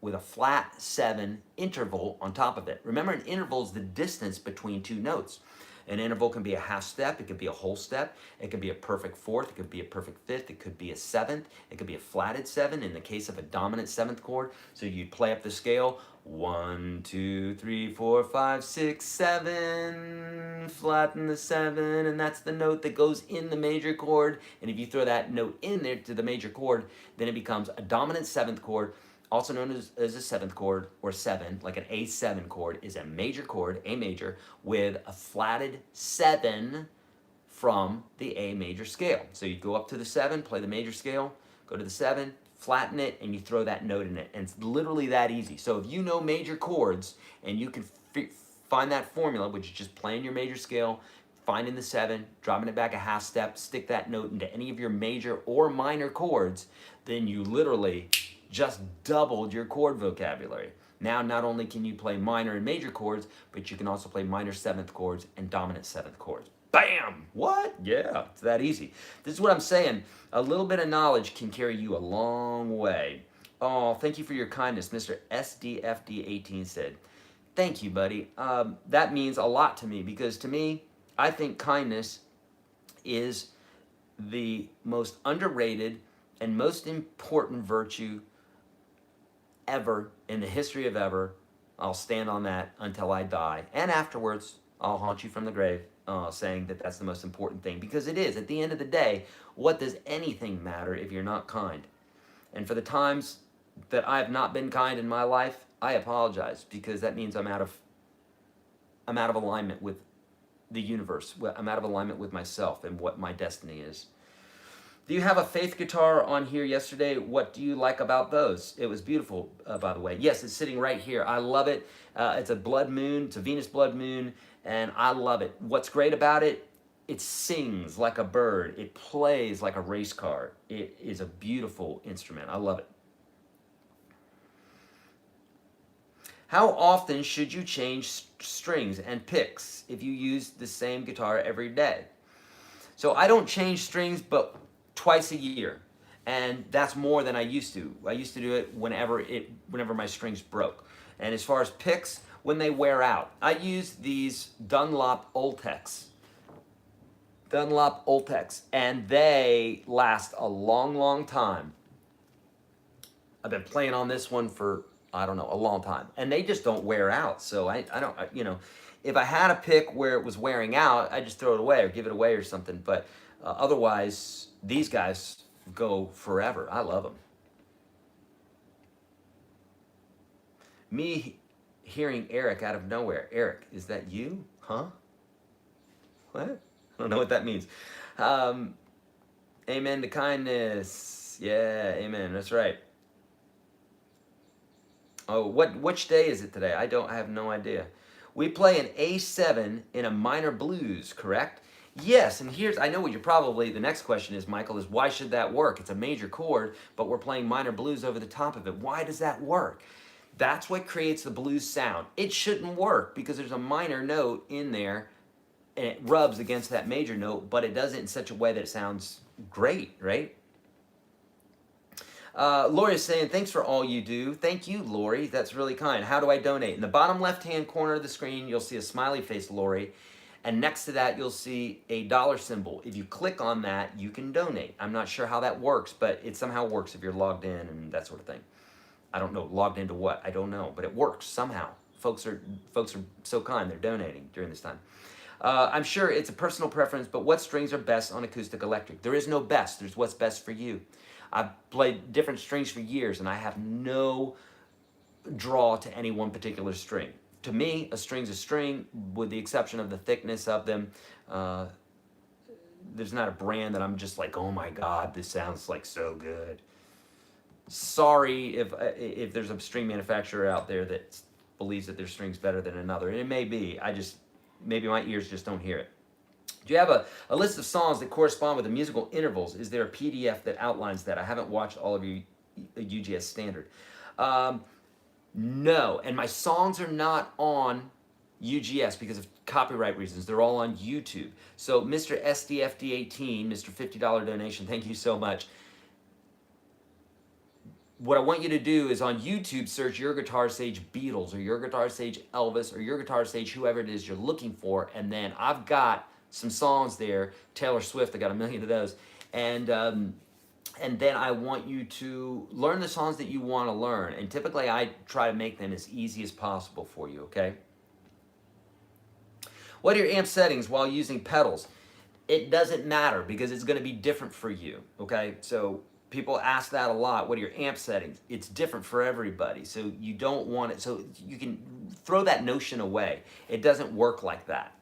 with a flat 7 interval on top of it. Remember, an interval is the distance between two notes. An interval can be a half step, it could be a whole step, it could be a perfect fourth, it could be a perfect fifth, it could be a seventh, it could be a flatted 7 in the case of a dominant seventh chord. So you'd play up the scale, 1, 2, 3, 4, 5, 6, 7, flatten the 7, and that's the note that goes in the major chord. And if you throw that note in there to the major chord, then it becomes a dominant seventh chord, also known as a seventh chord, or 7, like an A7 chord, is a major chord, A major, with a flatted 7 from the A major scale. So you go up to the 7, play the major scale, go to the 7, flatten it, and you throw that note in it. And it's literally that easy. So if you know major chords, and you can find that formula, which is just playing your major scale, finding the 7, dropping it back a half step, stick that note into any of your major or minor chords, then you literally just doubled your chord vocabulary. Now, not only can you play minor and major chords, but you can also play minor seventh chords and dominant seventh chords. Bam! What? Yeah, it's that easy. This is what I'm saying. A little bit of knowledge can carry you a long way. Oh, thank you for your kindness, Mr. SDFD18 said. Thank you, buddy. That means a lot to me, because to me, I think kindness is the most underrated and most important virtue ever in the history of ever. I'll stand on that until I die. And afterwards, I'll haunt you from the grave, saying that that's the most important thing. Because it is. At the end of the day, what does anything matter if you're not kind? And for the times that I have not been kind in my life, I apologize, because that means I'm out of alignment with the universe. I'm out of alignment with myself and what my destiny is. Do you have a faith guitar on here yesterday? What do you like about those? It was beautiful, by the way. Yes, it's sitting right here. I love it. It's a blood moon. It's a Venus blood moon, and I love it. What's great about it? It sings like a bird. It plays like a race car. It is a beautiful instrument. I love it. How often should you change strings and picks if you use the same guitar every day? So I don't change strings, but twice a year, and that's more than I used to. I used to do it whenever my strings broke. And as far as picks, when they wear out, I use these Dunlop Ultex, and they last a long, long time. I've been playing on this one for, I don't know, a long time, and they just don't wear out. So I don't, if I had a pick where it was wearing out, I'd just throw it away or give it away or something. But otherwise, these guys go forever. I love them. Me hearing Eric out of nowhere. Eric, is that you? Huh? What? I don't know what that means. Amen to kindness. Yeah, amen. That's right. Oh, which day is it today? I have no idea. We play an A7 in a minor blues, correct? Yes, and here's, I know what you're probably, the next question is, Michael, is why should that work? It's a major chord, but we're playing minor blues over the top of it. Why does that work? That's what creates the blues sound. It shouldn't work because there's a minor note in there and it rubs against that major note, but it does it in such a way that it sounds great, right? Lori is saying, thanks for all you do. Thank you, Lori. That's really kind. How do I donate? In the bottom left-hand corner of the screen, you'll see a smiley face, Lori. And next to that, you'll see a dollar symbol. If you click on that, you can donate. I'm not sure how that works, but it somehow works if you're logged in and that sort of thing. I don't know, logged into what? I don't know, but it works somehow. Folks are so kind, they're donating during this time. I'm sure it's a personal preference, but what strings are best on acoustic electric? There is no best, there's what's best for you. I've played different strings for years and I have no draw to any one particular string. To me, a string's a string with the exception of the thickness of them. There's not a brand that I'm just like, oh my God, this sounds like so good. Sorry if there's a string manufacturer out there that believes that their string's better than another, and it may be. Maybe my ears just don't hear it. Do you have a list of songs that correspond with the musical intervals? Is there a PDF that outlines that? I haven't watched all of your UGS standard. No, and my songs are not on UGS because of copyright reasons. They're all on YouTube. So Mr. SDFD18, Mr. $50 donation, thank you so much. What I want you to do is on YouTube, search Your Guitar Sage Beatles or Your Guitar Sage Elvis or Your Guitar Sage whoever it is you're looking for, and then I've got some songs there. Taylor Swift, I got a million of those, and then I want you to learn the songs that you want to learn, and typically I try to make them as easy as possible for you, okay? What are your amp settings while using pedals? It doesn't matter because it's going to be different for you, okay? So people ask that a lot. What are your amp settings? It's different for everybody, so you don't want it. So you can throw that notion away. It doesn't work like that.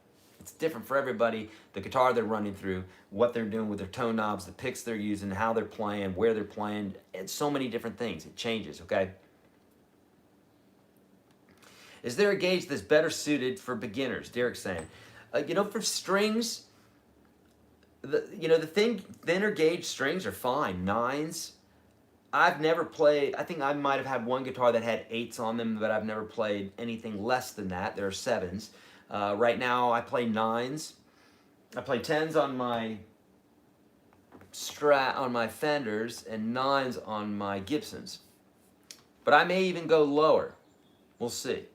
It's different for everybody. The guitar they're running through, what they're doing with their tone knobs, the picks they're using, how they're playing, where they're playing. It's so many different things. It changes, okay? Is there a gauge that's better suited for beginners? Derek's saying. For strings, the thinner gauge strings are fine. 9s. I've never played, I think I might have had one guitar that had 8s on them, but I've never played anything less than that. There are 7s. Right now I play 9s. I play 10s on my Strat, on my Fenders, and 9s on my Gibsons. But I may even go lower. We'll see.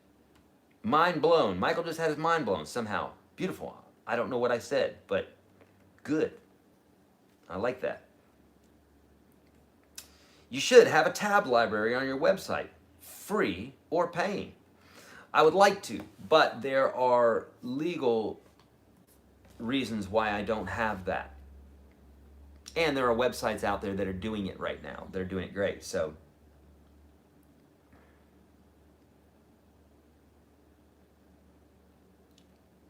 Mind blown. Michael just had his mind blown somehow. Beautiful. I don't know what I said, but good. I like that. You should have a tab library on your website, free or paying. I would like to, but there are legal reasons why I don't have that. And there are websites out there that are doing it right now. They're doing it great. So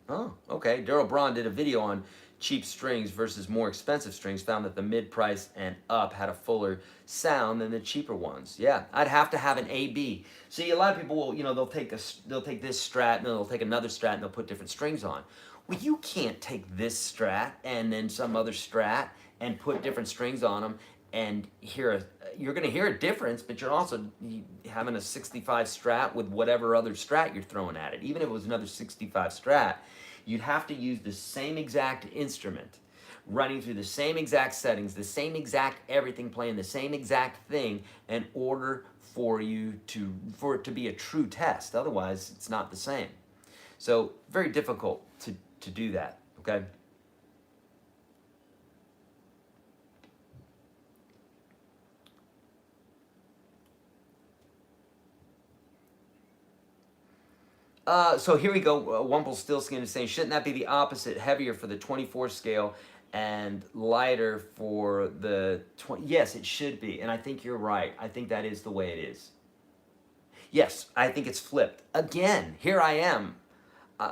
oh, okay. Daryl Braun did a video on cheap strings versus more expensive strings, found that the mid-price and up had a fuller sound than the cheaper ones. Yeah, I'd have to have an A-B. See, a lot of people will, they'll take this Strat and they'll take another Strat and they'll put different strings on. Well, you can't take this Strat and then some other Strat and put different strings on them and you're going to hear a difference, but you're also having a 65 Strat with whatever other Strat you're throwing at it. Even if it was another 65 Strat, you'd have to use the same exact instrument, running through the same exact settings, the same exact everything, playing the same exact thing in order for it to be a true test. Otherwise, it's not the same. So very difficult to do that, okay? So here we go. Wumpelstiltskin is saying, shouldn't that be the opposite, heavier for the 24 scale and lighter for the 20? Yes, it should be, and I think you're right. I think that is the way it is. Yes, I think it's flipped. Again, here I am.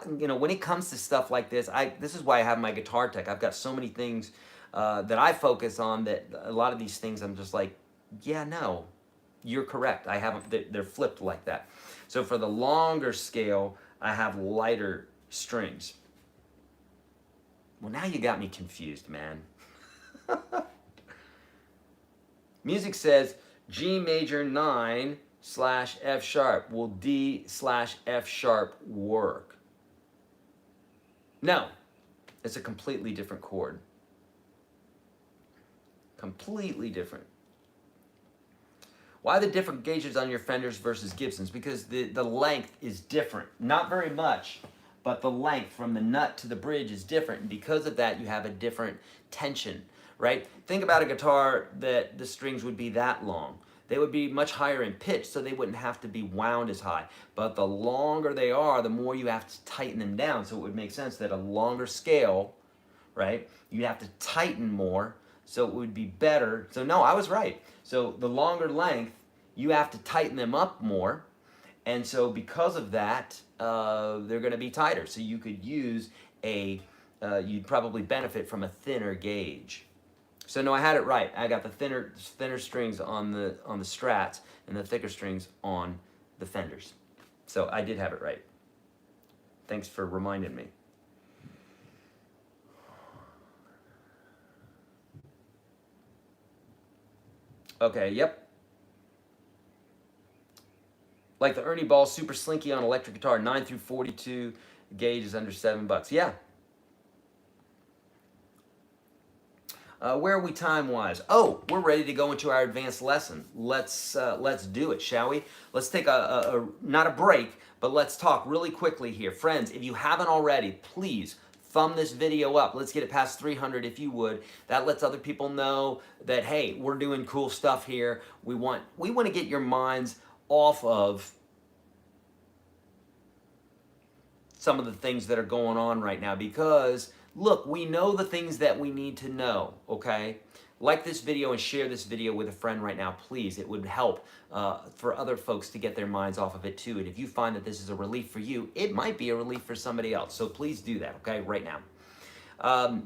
When it comes to stuff like this, this is why I have my guitar tech. I've got so many things that I focus on that a lot of these things I'm just like, yeah, no, you're correct. They're flipped like that. So for the longer scale, I have lighter strings. Well, now you got me confused, man. Music says G major 9 / F sharp. Will D / F sharp work? No, it's a completely different chord. Completely different. Why the different gauges on your Fenders versus Gibsons? Because the length is different. Not very much, but the length from the nut to the bridge is different. And because of that, you have a different tension, right? Think about a guitar that the strings would be that long. They would be much higher in pitch, so they wouldn't have to be wound as high. But the longer they are, the more you have to tighten them down. So it would make sense that a longer scale, right, you have to tighten more, so it would be better. So no, I was right. So the longer length, you have to tighten them up more. And so because of that, they're going to be tighter. So you could use you'd probably benefit from a thinner gauge. So no, I had it right. I got the thinner strings on the Strats and the thicker strings on the Fenders. So I did have it right. Thanks for reminding me. Okay, yep. Like the Ernie Ball Super Slinky on electric guitar, 9 through 42 gauge is under $7. Yeah. Where are we time-wise? Oh, we're ready to go into our advanced lesson. Let's do it, shall we? Let's take not a break, but let's talk really quickly here. Friends, if you haven't already, please thumb this video up. Let's get it past 300 if you would. That lets other people know that, hey, we're doing cool stuff here. We want to get your minds off of some of the things that are going on right now, because look, we know the things that we need to know, okay? Like this video and share this video with a friend right now, please. It would help for other folks to get their minds off of it too. And if you find that this is a relief for you, it might be a relief for somebody else. So please do that, okay, right now.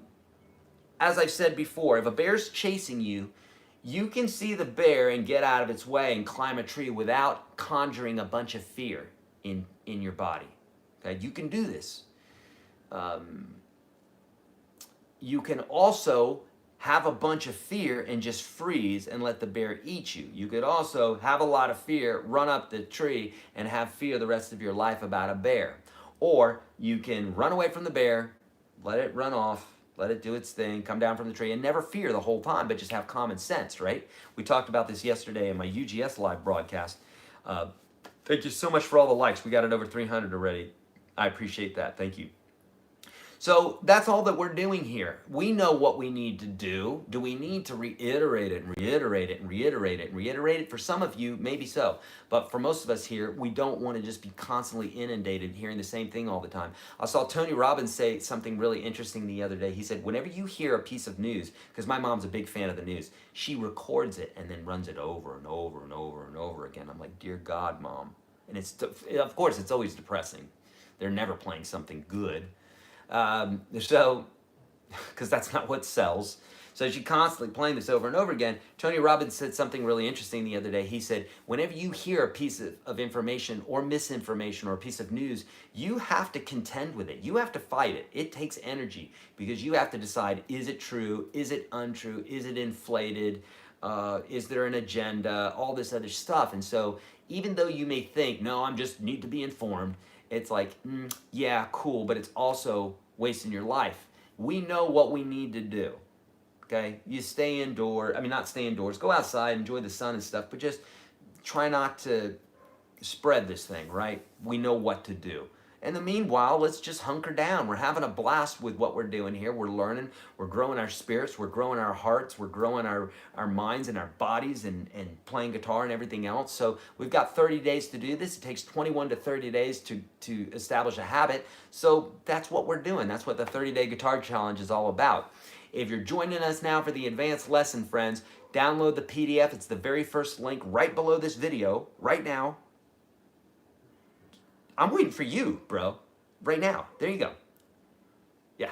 As I've said before, if a bear's chasing you, you can see the bear and get out of its way and climb a tree without conjuring a bunch of fear in your body. Okay, you can do this. You can also have a bunch of fear and just freeze and let the bear eat you. You could also have a lot of fear, run up the tree, and have fear the rest of your life about a bear. Or you can run away from the bear, let it run off, let it do its thing, come down from the tree, and never fear the whole time, but just have common sense, right? We talked about this yesterday in my UGS live broadcast. Thank you so much for all the likes. We got it over 300 already. I appreciate that. Thank you. So that's all that we're doing here. We know what we need to do. Do we need to reiterate it and reiterate it and reiterate it and reiterate it? For some of you, maybe so. But for most of us here, we don't want to just be constantly inundated hearing the same thing all the time. I saw Tony Robbins say something really interesting the other day. He said, whenever you hear a piece of news, because my mom's a big fan of the news, she records it and then runs it over and over and over and over again. I'm like, dear God, Mom. And of course, it's always depressing. They're never playing something good. Because that's not what sells. So she's constantly playing this over and over again. Tony Robbins said something really interesting the other day. He said, whenever you hear a piece of information or misinformation or a piece of news, you have to contend with it. You have to fight it. It takes energy because you have to decide, is it true? Is it untrue? Is it inflated? Is there an agenda? All this other stuff. And so even though you may think, no, I just need to be informed, it's like, yeah, cool, but it's also wasting your life. We know what we need to do, okay? You stay indoors, not stay indoors, go outside, enjoy the sun and stuff, but just try not to spread this thing, right? We know what to do. In the meanwhile, let's just hunker down. We're having a blast with what we're doing here. We're learning, we're growing our spirits, we're growing our hearts, we're growing our minds and our bodies and playing guitar and everything else. So we've got 30 days to do this. It takes 21 to 30 days to establish a habit. So that's what we're doing. That's what the 30-day guitar challenge is all about. If you're joining us now for the advanced lesson, friends, download the PDF. It's the very first link right below this video, right now. I'm waiting for you, bro. Right now. There you go. Yeah.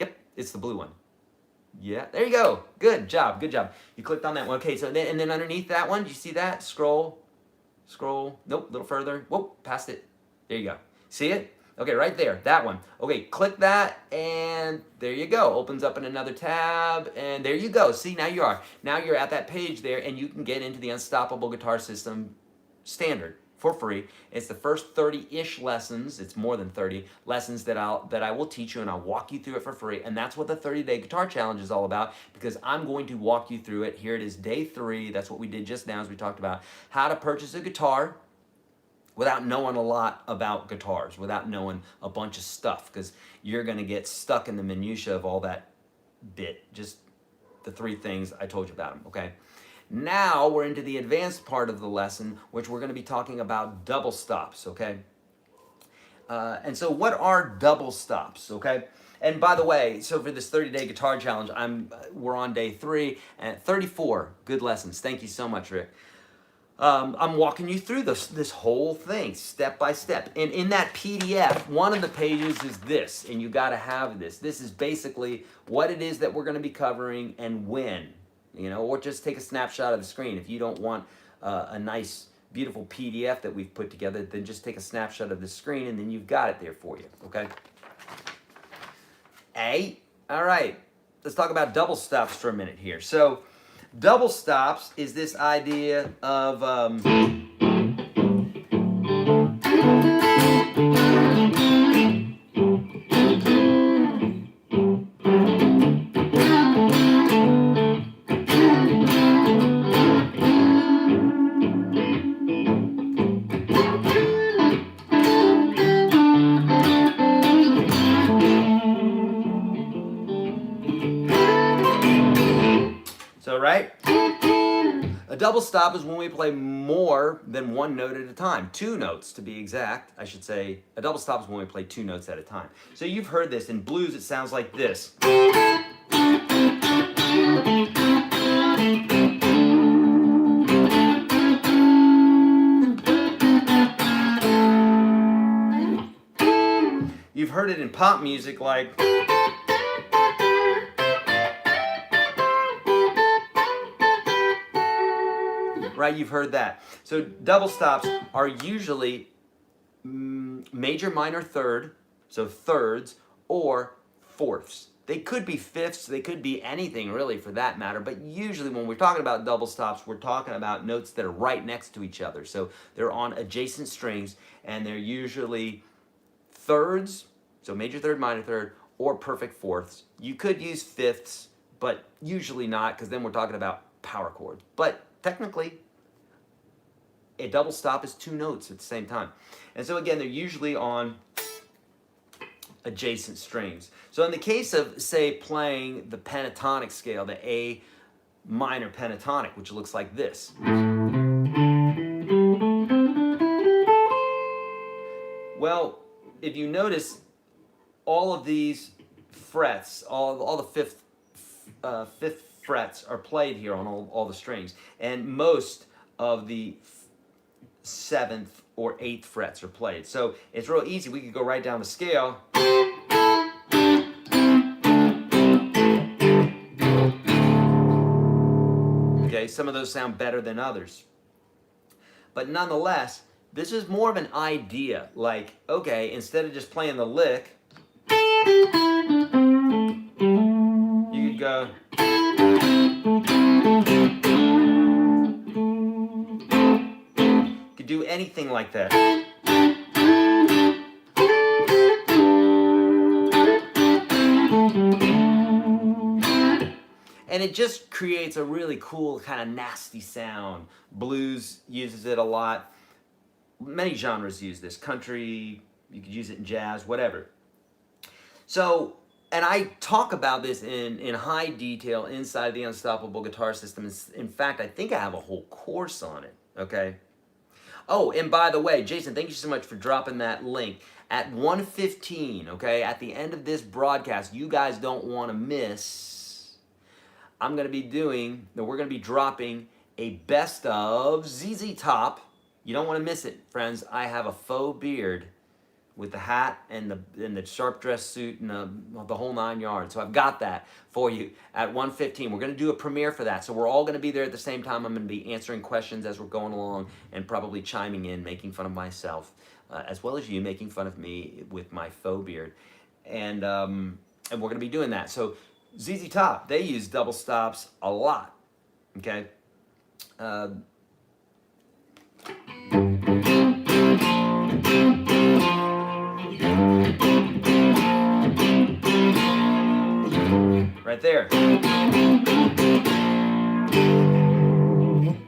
Yep. It's the blue one. Yeah. There you go. Good job. Good job. You clicked on that one. Okay. So then underneath that one, do you see that? Scroll. Nope. A little further. Whoop. Past it. There you go. See it? Okay, right there, that one. Okay, click that, and there you go. Opens up in another tab, and there you go. See, now you are. Now you're at that page there, and you can get into the Unstoppable Guitar System standard for free. It's the first 30-ish lessons. It's more than 30 lessons that I will teach you, and I'll walk you through it for free. And that's what the 30-day guitar challenge is all about, because I'm going to walk you through it. Here it is, day 3. That's what we did just now, as we talked about how to purchase a guitar without knowing a lot about guitars, without knowing a bunch of stuff, because you're going to get stuck in the minutia of all that bit. Just the 3 things I told you about them, okay? Now we're into the advanced part of the lesson, which we're going to be talking about double stops, okay? And so what are double stops, okay? And by the way, so for this 30-day guitar challenge, we're on day 3 and 34 good lessons. Thank you so much, Rick. I'm walking you through this whole thing, step by step. And in that PDF, one of the pages is this, and you got to have this. This is basically what it is that we're going to be covering and when, you know, or just take a snapshot of the screen. If you don't want a nice, beautiful PDF that we've put together, then just take a snapshot of the screen, and then you've got it there for you, okay? All right, let's talk about double stops for a minute here. So, double stops is this idea of right? A double stop is when we play more than one note at a time. 2 notes, to be exact. I should say a double stop is when we play 2 notes at a time. So you've heard this. In blues, it sounds like this. You've heard it in pop music like... Right, you've heard that. So double stops are usually major, minor, third, so thirds, or fourths. They could be fifths, they could be anything really for that matter, but usually when we're talking about double stops, we're talking about notes that are right next to each other. So they're on adjacent strings, and they're usually thirds, so major third, minor third, or perfect fourths. You could use fifths, but usually not, because then we're talking about power chords. But technically, a double stop is 2 notes at the same time. And so again, they're usually on adjacent strings. So in the case of, say, playing the pentatonic scale, the A minor pentatonic, which looks like this. Well, if you notice, all of these frets, all the fifth frets are played here on all the strings, and most of the 7th or 8th frets are played. So it's real easy. We could go right down the scale. Okay, some of those sound better than others. But nonetheless, this is more of an idea. Like, okay, instead of just playing the lick, you could go... do anything like that. And it just creates a really cool kind of nasty sound. Blues uses it a lot. Many genres use this. Country, you could use it in jazz, whatever. So, and I talk about this in high detail inside the Unstoppable Guitar System. In fact, I think I have a whole course on it, okay? Oh, and by the way, Jason, thank you so much for dropping that link. At 1:15, okay, at the end of this broadcast, you guys don't want to miss, we're going to be dropping a best of ZZ Top. You don't want to miss it, friends. I have a faux beard with the hat and the sharp dress suit and the whole 9 yards. So I've got that for you at 1:15. We're going to do a premiere for that. So we're all going to be there at the same time. I'm going to be answering questions as we're going along and probably chiming in, making fun of myself. as well as you making fun of me with my faux beard. And we're going to be doing that. So ZZ Top, they use double stops a lot, okay? Right there.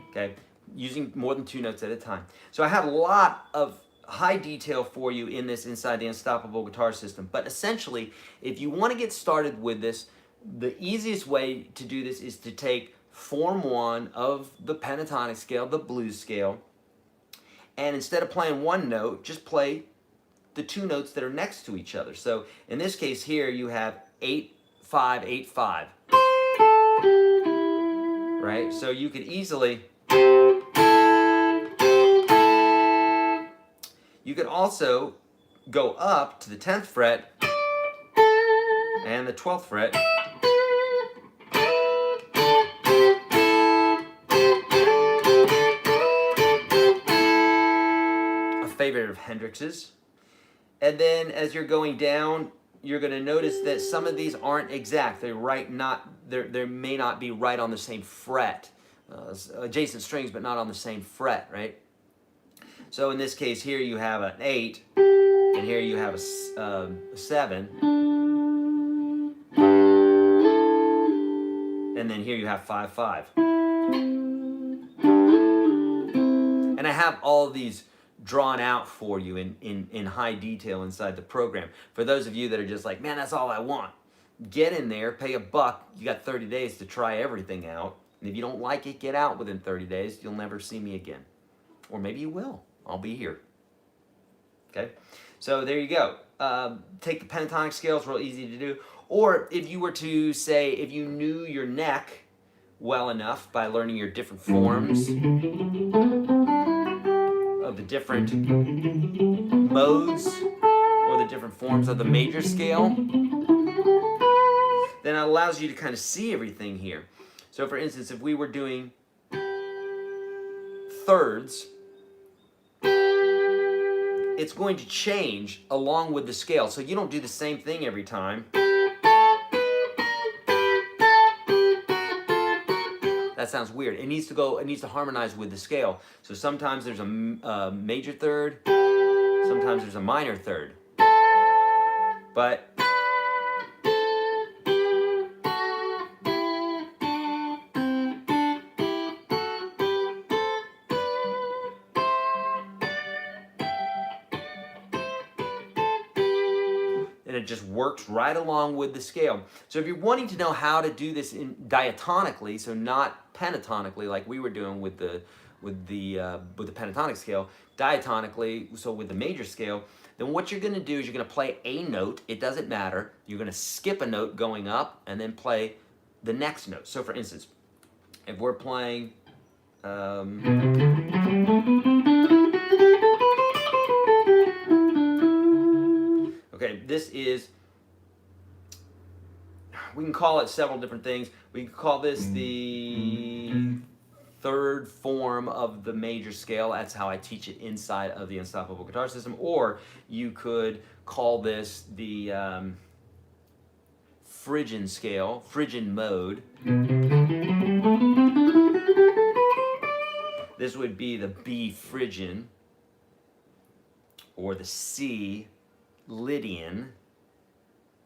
Okay, using more than 2 notes at a time. So I have a lot of high detail for you in this Inside the Unstoppable Guitar System. But essentially, if you want to get started with this, the easiest way to do this is to take form 1 of the pentatonic scale, the blues scale, and instead of playing 1 note, just play the 2 notes that are next to each other. So in this case here, you have 8, 5, 8, 5. Right? So you could easily... You could also go up to the 10th fret and the 12th fret. A favorite of Hendrix's. And then as you're going down, you're going to notice that some of these aren't exact. They may not be right on the same fret. Adjacent strings, but not on the same fret, right? So in this case here you have an 8, and here you have a 7, and then here you have 5, 5. And I have all of these drawn out for you in high detail inside the program. For those of you that are just like, man, that's all I want, get in there, pay $1. You got 30 days to try everything out. And if you don't like it, get out within 30 days. You'll never see me again. Or maybe you will. I'll be here. Okay? So there you go. Take the pentatonic scale. It's real easy to do. Or if you were to say, if you knew your neck well enough by learning your different forms of the different modes or the different forms of the major scale, then it allows you to kind of see everything here. So for instance, if we were doing thirds, it's going to change along with the scale. So you don't do the same thing every time. That sounds weird. It needs to harmonize with the scale. So sometimes there's a major third, sometimes there's a minor third. But and it just works right along with the scale. So if you're wanting to know how to do this diatonically, so not pentatonically like we were doing with the pentatonic scale, diatonically, so with the major scale, then what you're going to do is you're going to play a note. It doesn't matter. You're going to skip a note going up and then play the next note. So for instance, if we're playing okay, this is, we can call it several different things. We can call this the third form of the major scale. That's how I teach it inside of the Unstoppable Guitar System. Or you could call this the Phrygian scale, Phrygian mode. This would be the B Phrygian or the C Lydian,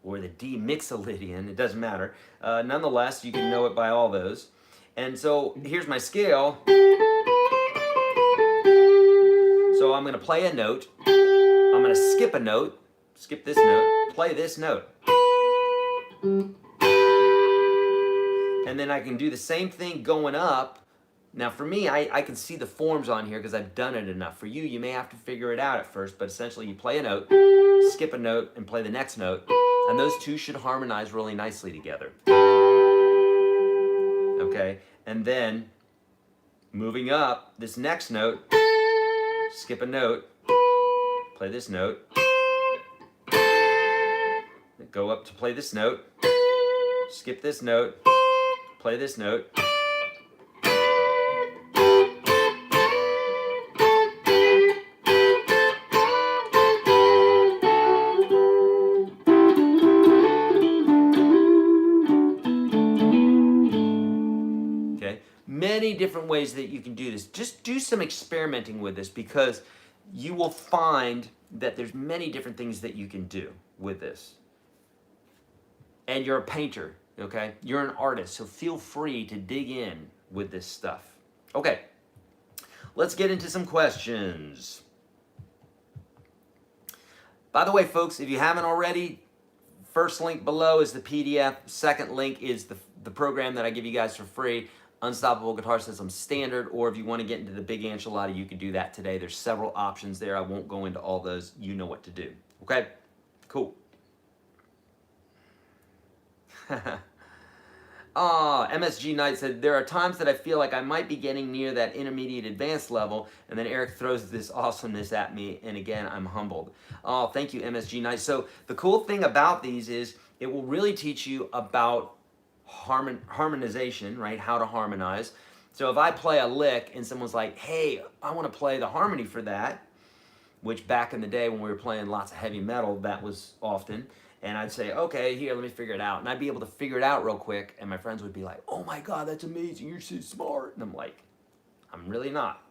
or the D Mixolydian, it doesn't matter. Nonetheless, you can know it by all those. And so here's my scale. So I'm going to play a note. I'm going to skip a note, skip this note, play this note. And then I can do the same thing going up. Now for me, I can see the forms on here because I've done it enough. For you, you may have to figure it out at first, but essentially you play a note, skip a note, and play the next note, and those two should harmonize really nicely together. Okay, and then moving up, this next note, skip a note, play this note, go up to play this note, skip this note, play this note, Many different ways that you can do this. Just do some experimenting with this, because you will find that there's many different things that you can do with this. And you're a painter, okay? You're an artist, so feel free to dig in with this stuff. Okay, let's get into some questions. By the way, folks, if you haven't already, first link below is the PDF. Second link is the program that I give you guys for free, Unstoppable Guitar System Standard, or if you want to get into the big enchilada, you can do that today. There's several options there. I won't go into all those. You know what to do. Okay? Cool. MSG Knight said, there are times that I feel like I might be getting near that intermediate advanced level, and then Eric throws this awesomeness at me, and again, I'm humbled. Oh, thank you, MSG Knight. So the cool thing about these is it will really teach you about harmonization, right? How to harmonize. So if I play a lick and someone's like, hey, I want to play the harmony for that, which back in the day when we were playing lots of heavy metal, that was often. And I'd say, okay, here, let me figure it out. And I'd be able to figure it out real quick. And my friends would be like, oh my God, that's amazing. You're so smart. And I'm like, I'm really not.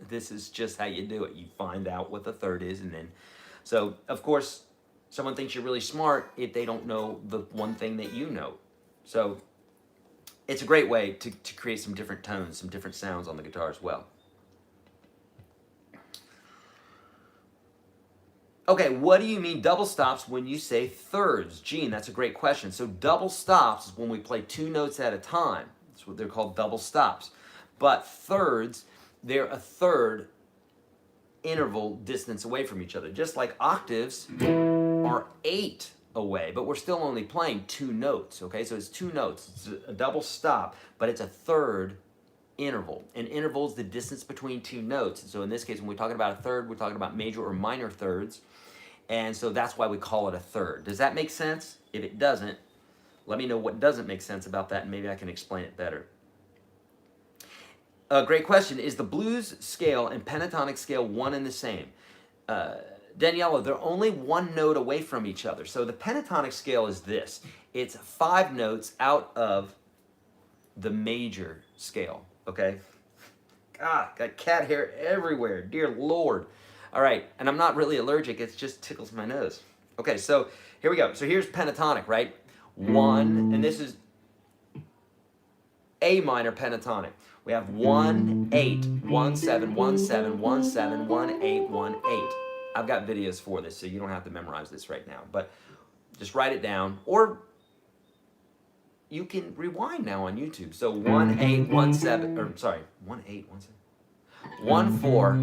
This is just how you do it. You find out what the third is. And then, so of course, someone thinks you're really smart if they don't know the one thing that you know. So it's a great way to create some different tones, some different sounds on the guitar as well. Okay, what do you mean double stops when you say thirds? Gene, that's a great question. So double stops is when we play two notes at a time. That's what they're called, double stops. But thirds, they're a third interval distance away from each other. Just like octaves are 8 away, but we're still only playing 2 notes, okay? So it's 2 notes. It's a double stop, but it's a third interval. An interval is the distance between 2 notes. So in this case, when we're talking about a third, we're talking about major or minor thirds. And so that's why we call it a third. Does that make sense? If it doesn't, let me know what doesn't make sense about that, and maybe I can explain it better. Great question. Is the blues scale and pentatonic scale one and the same? Daniela, they're only 1 note away from each other. So the pentatonic scale is this. It's 5 notes out of the major scale, okay? God, got cat hair everywhere, dear Lord. All right, and I'm not really allergic, it just tickles my nose. Okay, so here we go. So here's pentatonic, right? 1, and this is A minor pentatonic. We have 1, 8, 1, 7, 1, 7, 1, 7, 1, 8, 1, 8. I've got videos for this, so you don't have to memorize this right now, but just write it down, or you can rewind now on YouTube. So 1, 8, 1, 7, or sorry, 1, 8, 1, 7, 1, 4.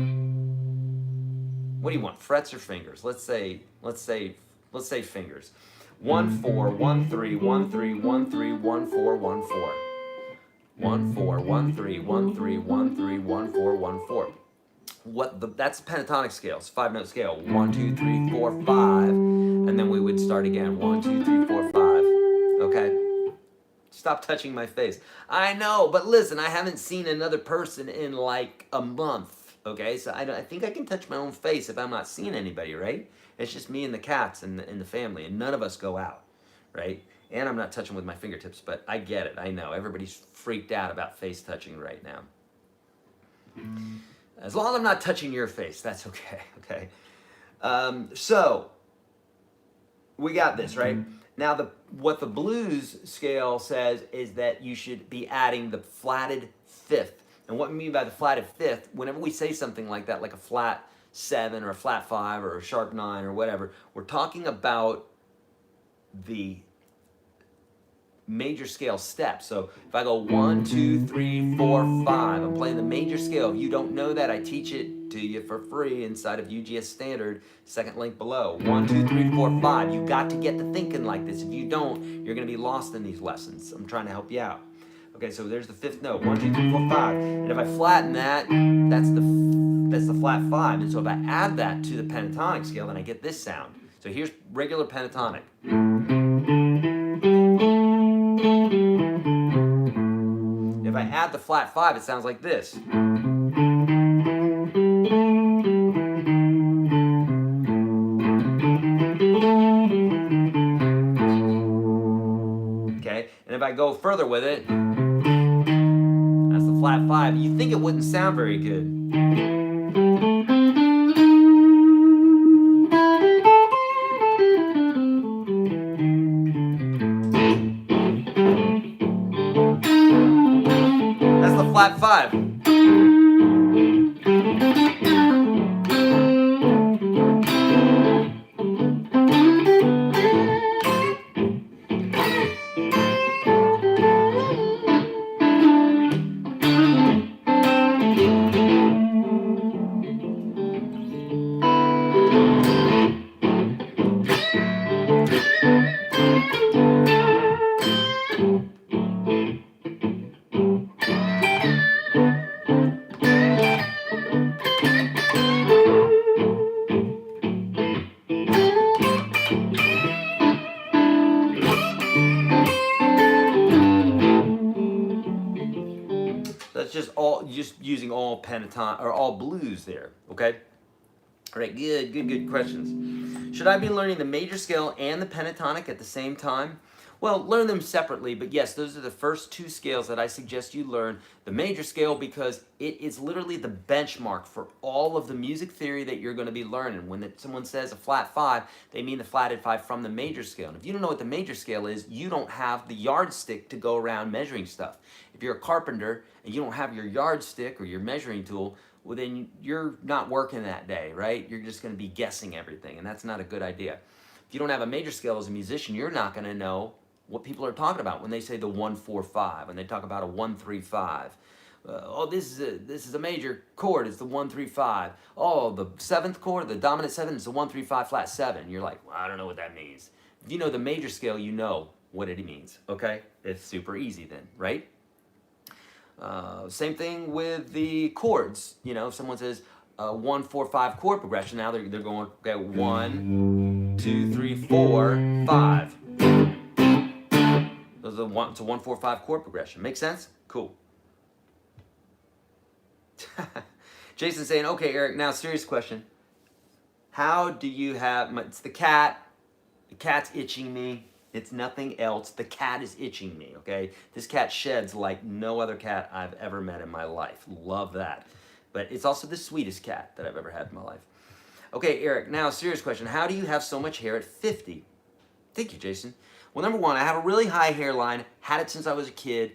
What do you want, frets or fingers? Let's say fingers. 1, 4, 1, 3, 1, 3, 1, 3, 1, 4, 1, 4. 1, 4, 1, 3, 1, 3, 1, 3, 1, 4, 1, 4. That's the pentatonic scale. It's a 5-note scale. 1, 2, 3, 4, 5. And then we would start again. 1, 2, 3, 4, 5. Okay? Stop touching my face. I know, but listen, I haven't seen another person in like a month. Okay? So I think I can touch my own face if I'm not seeing anybody, right? It's just me and the cats and the family, and none of us go out, right? And I'm not touching with my fingertips, but I get it. I know. Everybody's freaked out about face touching right now. As long as I'm not touching your face, that's okay, okay? So, we got this, right? Now, what the blues scale says is that you should be adding the flatted 5th. And what we mean by the flatted 5th, whenever we say something like that, like a flat 7 or a flat 5 or a sharp 9 or whatever, we're talking about the major scale steps. So if I go 1, 2, 3, 4, 5, I'm playing the major scale. If you don't know that, I teach it to you for free inside of UGS Standard, second link below. 1, 2, 3, 4, 5. You got to get to thinking like this. If you don't, you're going to be lost in these lessons. I'm trying to help you out. Okay, so there's the 5th note. 1, 2, 3, 4, 5. And if I flatten that, that's the flat 5. And so if I add that to the pentatonic scale, then I get this sound. So here's regular pentatonic. If I add the flat 5, it sounds like this. Okay, and if I go further with it, that's the flat 5, you think it wouldn't sound very good. That's the flat 5. That's just using all pentatonic or all blues there, okay? All right, good questions. Should I be learning the major scale and the pentatonic at the same time? Well, learn them separately, but yes, those are the first two scales that I suggest you learn. The major scale, because it is literally the benchmark for all of the music theory that you're going to be learning. When someone says a flat 5, they mean the flatted 5 from the major scale. And if you don't know what the major scale is, you don't have the yardstick to go around measuring stuff. If you're a carpenter and you don't have your yardstick or your measuring tool, well, then you're not working that day, right? You're just going to be guessing everything, and that's not a good idea. If you don't have a major scale as a musician, you're not going to know what people are talking about when they say the 1-4-5, when they talk about a 1-3-5. Oh, this is a major chord. It's the 1-3-5. Oh, the 7th chord, the dominant 7 is the 1-3-5 flat 7. You're like, well, I don't know what that means. If you know the major scale, you know what it means. Okay, it's super easy then, right? Same thing with the chords. You know, if someone says 1-4-5 chord progression, now they're going, okay, 1, 2, 3, 4, 5. Those are it's a 1-4-5 chord progression. Make sense? Cool. Jason's saying, okay, Eric, now serious question. How do you have, it's the cat. The cat's itching me. It's nothing else. The cat is itching me, okay? This cat sheds like no other cat I've ever met in my life. Love that. But it's also the sweetest cat that I've ever had in my life. Okay, Eric, now a serious question. How do you have so much hair at 50? Thank you, Jason. Well, number one, I have a really high hairline. Had it since I was a kid.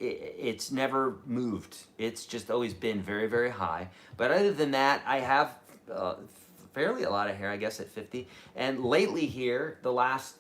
It's never moved. It's just always been very, very high. But other than that, I have fairly a lot of hair, I guess, at 50. And lately here, the last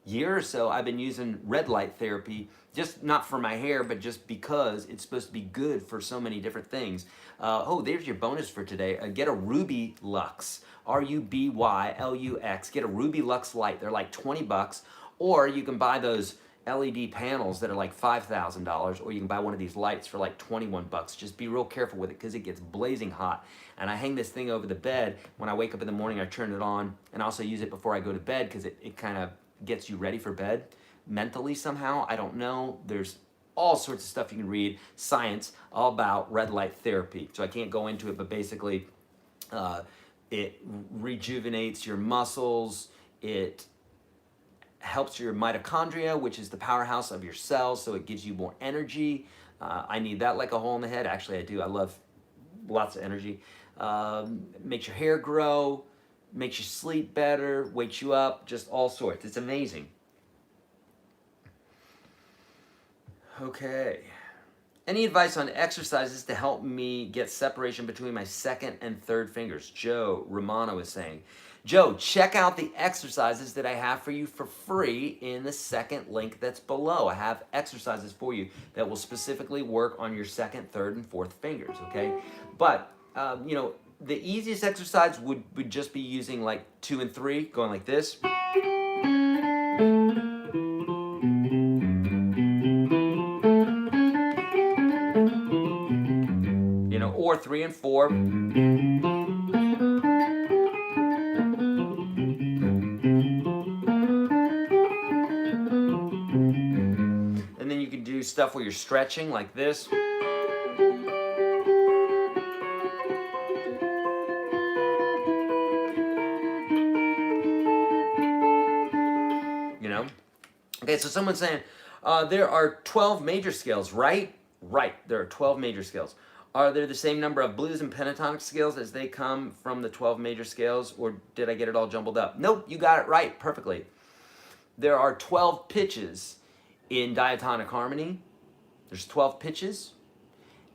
year or so, I've been using red light therapy, just not for my hair, but just because it's supposed to be good for so many different things. Oh, there's your bonus for today. Get a Ruby Lux, RUBYLUX. Get a Ruby Lux light. They're like 20 bucks. Or you can buy those LED panels that are like $5,000, or you can buy one of these lights for like 21 bucks. Just be real careful with it because it gets blazing hot. And I hang this thing over the bed. When I wake up in the morning, I turn it on, and I also use it before I go to bed because it kind of gets you ready for bed mentally somehow. I don't know. There's all sorts of stuff you can read, science, all about red light therapy. So I can't go into it, but basically it rejuvenates your muscles. It helps your mitochondria, which is the powerhouse of your cells, so it gives you more energy. I need that like a hole in the head. Actually, I do. I love lots of energy. Makes your hair grow, makes you sleep better, wakes you up, just all sorts. It's amazing. Okay. Any advice on exercises to help me get separation between my second and third fingers? Joe Romano is saying. Joe, check out the exercises that I have for you for free in the second link that's below. I have exercises for you that will specifically work on your second, third, and fourth fingers, okay? But, you know, the easiest exercise would just be using like 2 and 3, going like this. You know, or 3 and 4. And then you can do stuff where you're stretching like this. You know? Okay, so someone's saying, there are 12 major scales, right? Right, there are 12 major scales. Are there the same number of blues and pentatonic scales as they come from the 12 major scales, or did I get it all jumbled up? Nope, you got it right perfectly. There are 12 pitches in diatonic harmony. There's 12 pitches.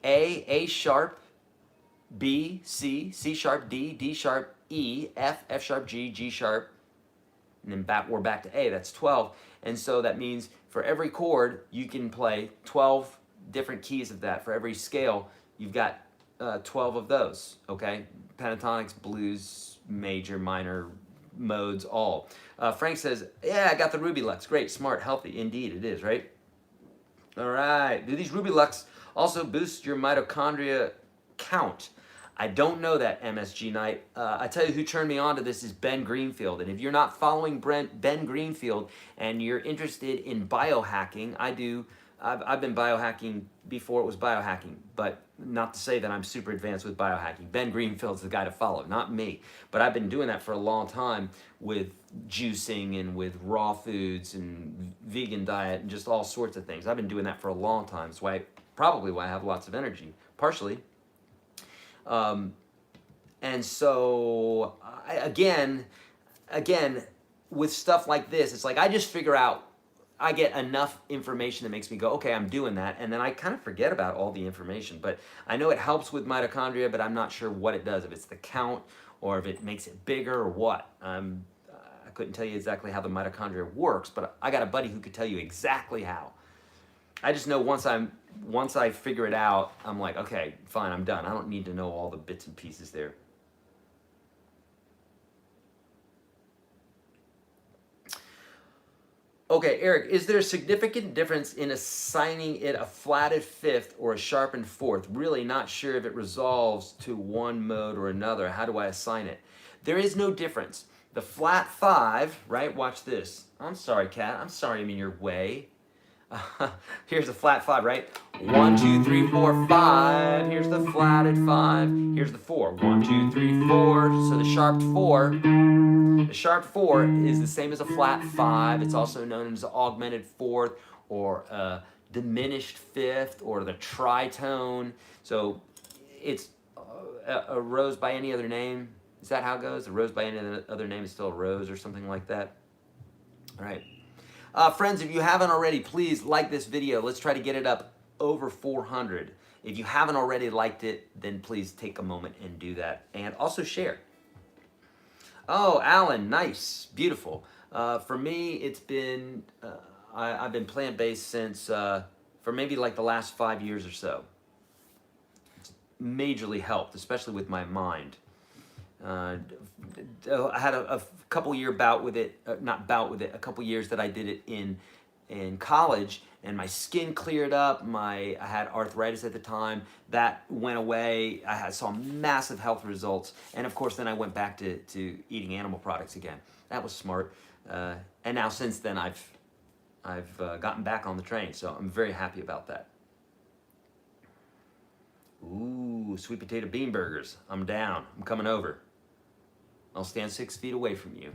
A sharp, B, C sharp, D sharp, E, F sharp, G sharp, and then we're back to A. That's 12. And so that means for every chord, you can play 12 different keys of that. For every scale, you've got 12 of those, okay? Pentatonics, blues, major, minor, modes, all. Frank says, yeah, I got the Ruby Lux. Great, smart, healthy. Indeed, it is, right? All right. Do these Ruby Lux also boost your mitochondria count? I don't know that, MSG Knight. I tell you who turned me on to this is Ben Greenfield. And if you're not following Ben Greenfield and you're interested in biohacking, I do. I've been biohacking before it was biohacking, but not to say that I'm super advanced with biohacking. Ben Greenfield's the guy to follow, not me. But I've been doing that for a long time with juicing and with raw foods and vegan diet and just all sorts of things. I've been doing that for a long time. That's probably why I have lots of energy, partially. And so, again, with stuff like this, it's like I just figure out, I get enough information that makes me go, okay, I'm doing that, and then I kind of forget about all the information. But I know it helps with mitochondria, but I'm not sure what it does, if it's the count or if it makes it bigger or what. I couldn't tell you exactly how the mitochondria works, but I got a buddy who could tell you exactly how. I just know once I figure it out, I'm like, okay, fine, I'm done. I don't need to know all the bits and pieces there. Okay, Eric, is there a significant difference in assigning it a flatted fifth or a sharpened fourth? Really not sure if it resolves to one mode or another. How do I assign it? There is no difference. The flat five, right? Watch this. I'm sorry, Kat. I'm sorry I'm in your way. Here's the flat five, right? 1, 2, 3, 4, 5. Here's the flatted 5. Here's the 4. 1, 2, 3, 4. So the sharped 4. The sharp 4 is the same as a flat 5. It's also known as an augmented fourth or a diminished fifth or the tritone. So it's a rose by any other name. Is that how it goes? A rose by any other name is still a rose or something like that. All right. Friends, if you haven't already, please like this video. Let's try to get it up over 400. If you haven't already liked it, then please take a moment and do that. And also share. Oh, Alan, nice, beautiful. For me, it's been, I've been plant-based since, for maybe like the last 5 years or so. It's majorly helped, especially with my mind. I had a couple year bout with it, a couple years that I did it in college, and my skin cleared up. I had arthritis at the time. That went away. I saw massive health results, and of course then I went back to eating animal products again. That was smart, and now since then I've gotten back on the train, so I'm very happy about that. Ooh, sweet potato bean burgers. I'm down. I'm coming over. I'll stand 6 feet away from you.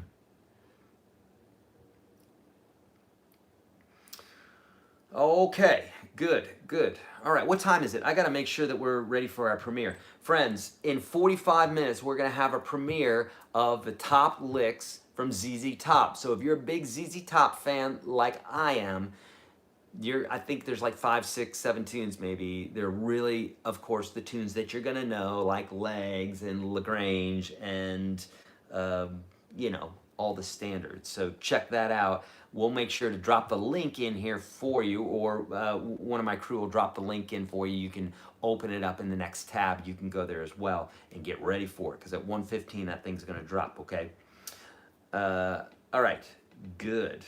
Okay, good. All right, what time is it? I gotta make sure that we're ready for our premiere. Friends, in 45 minutes, we're gonna have a premiere of the top licks from ZZ Top. So if you're a big ZZ Top fan like I am, I think there's like 5, 6, 7 tunes maybe. They're really, of course, the tunes that you're gonna know, like Legs and LaGrange and you know, all the standards. So check that out. We'll make sure to drop the link in here for you, or one of my crew will drop the link in for you. You can open it up in the next tab. You can go there as well and get ready for it, because at 1:15 that thing's gonna drop, okay? All right, good.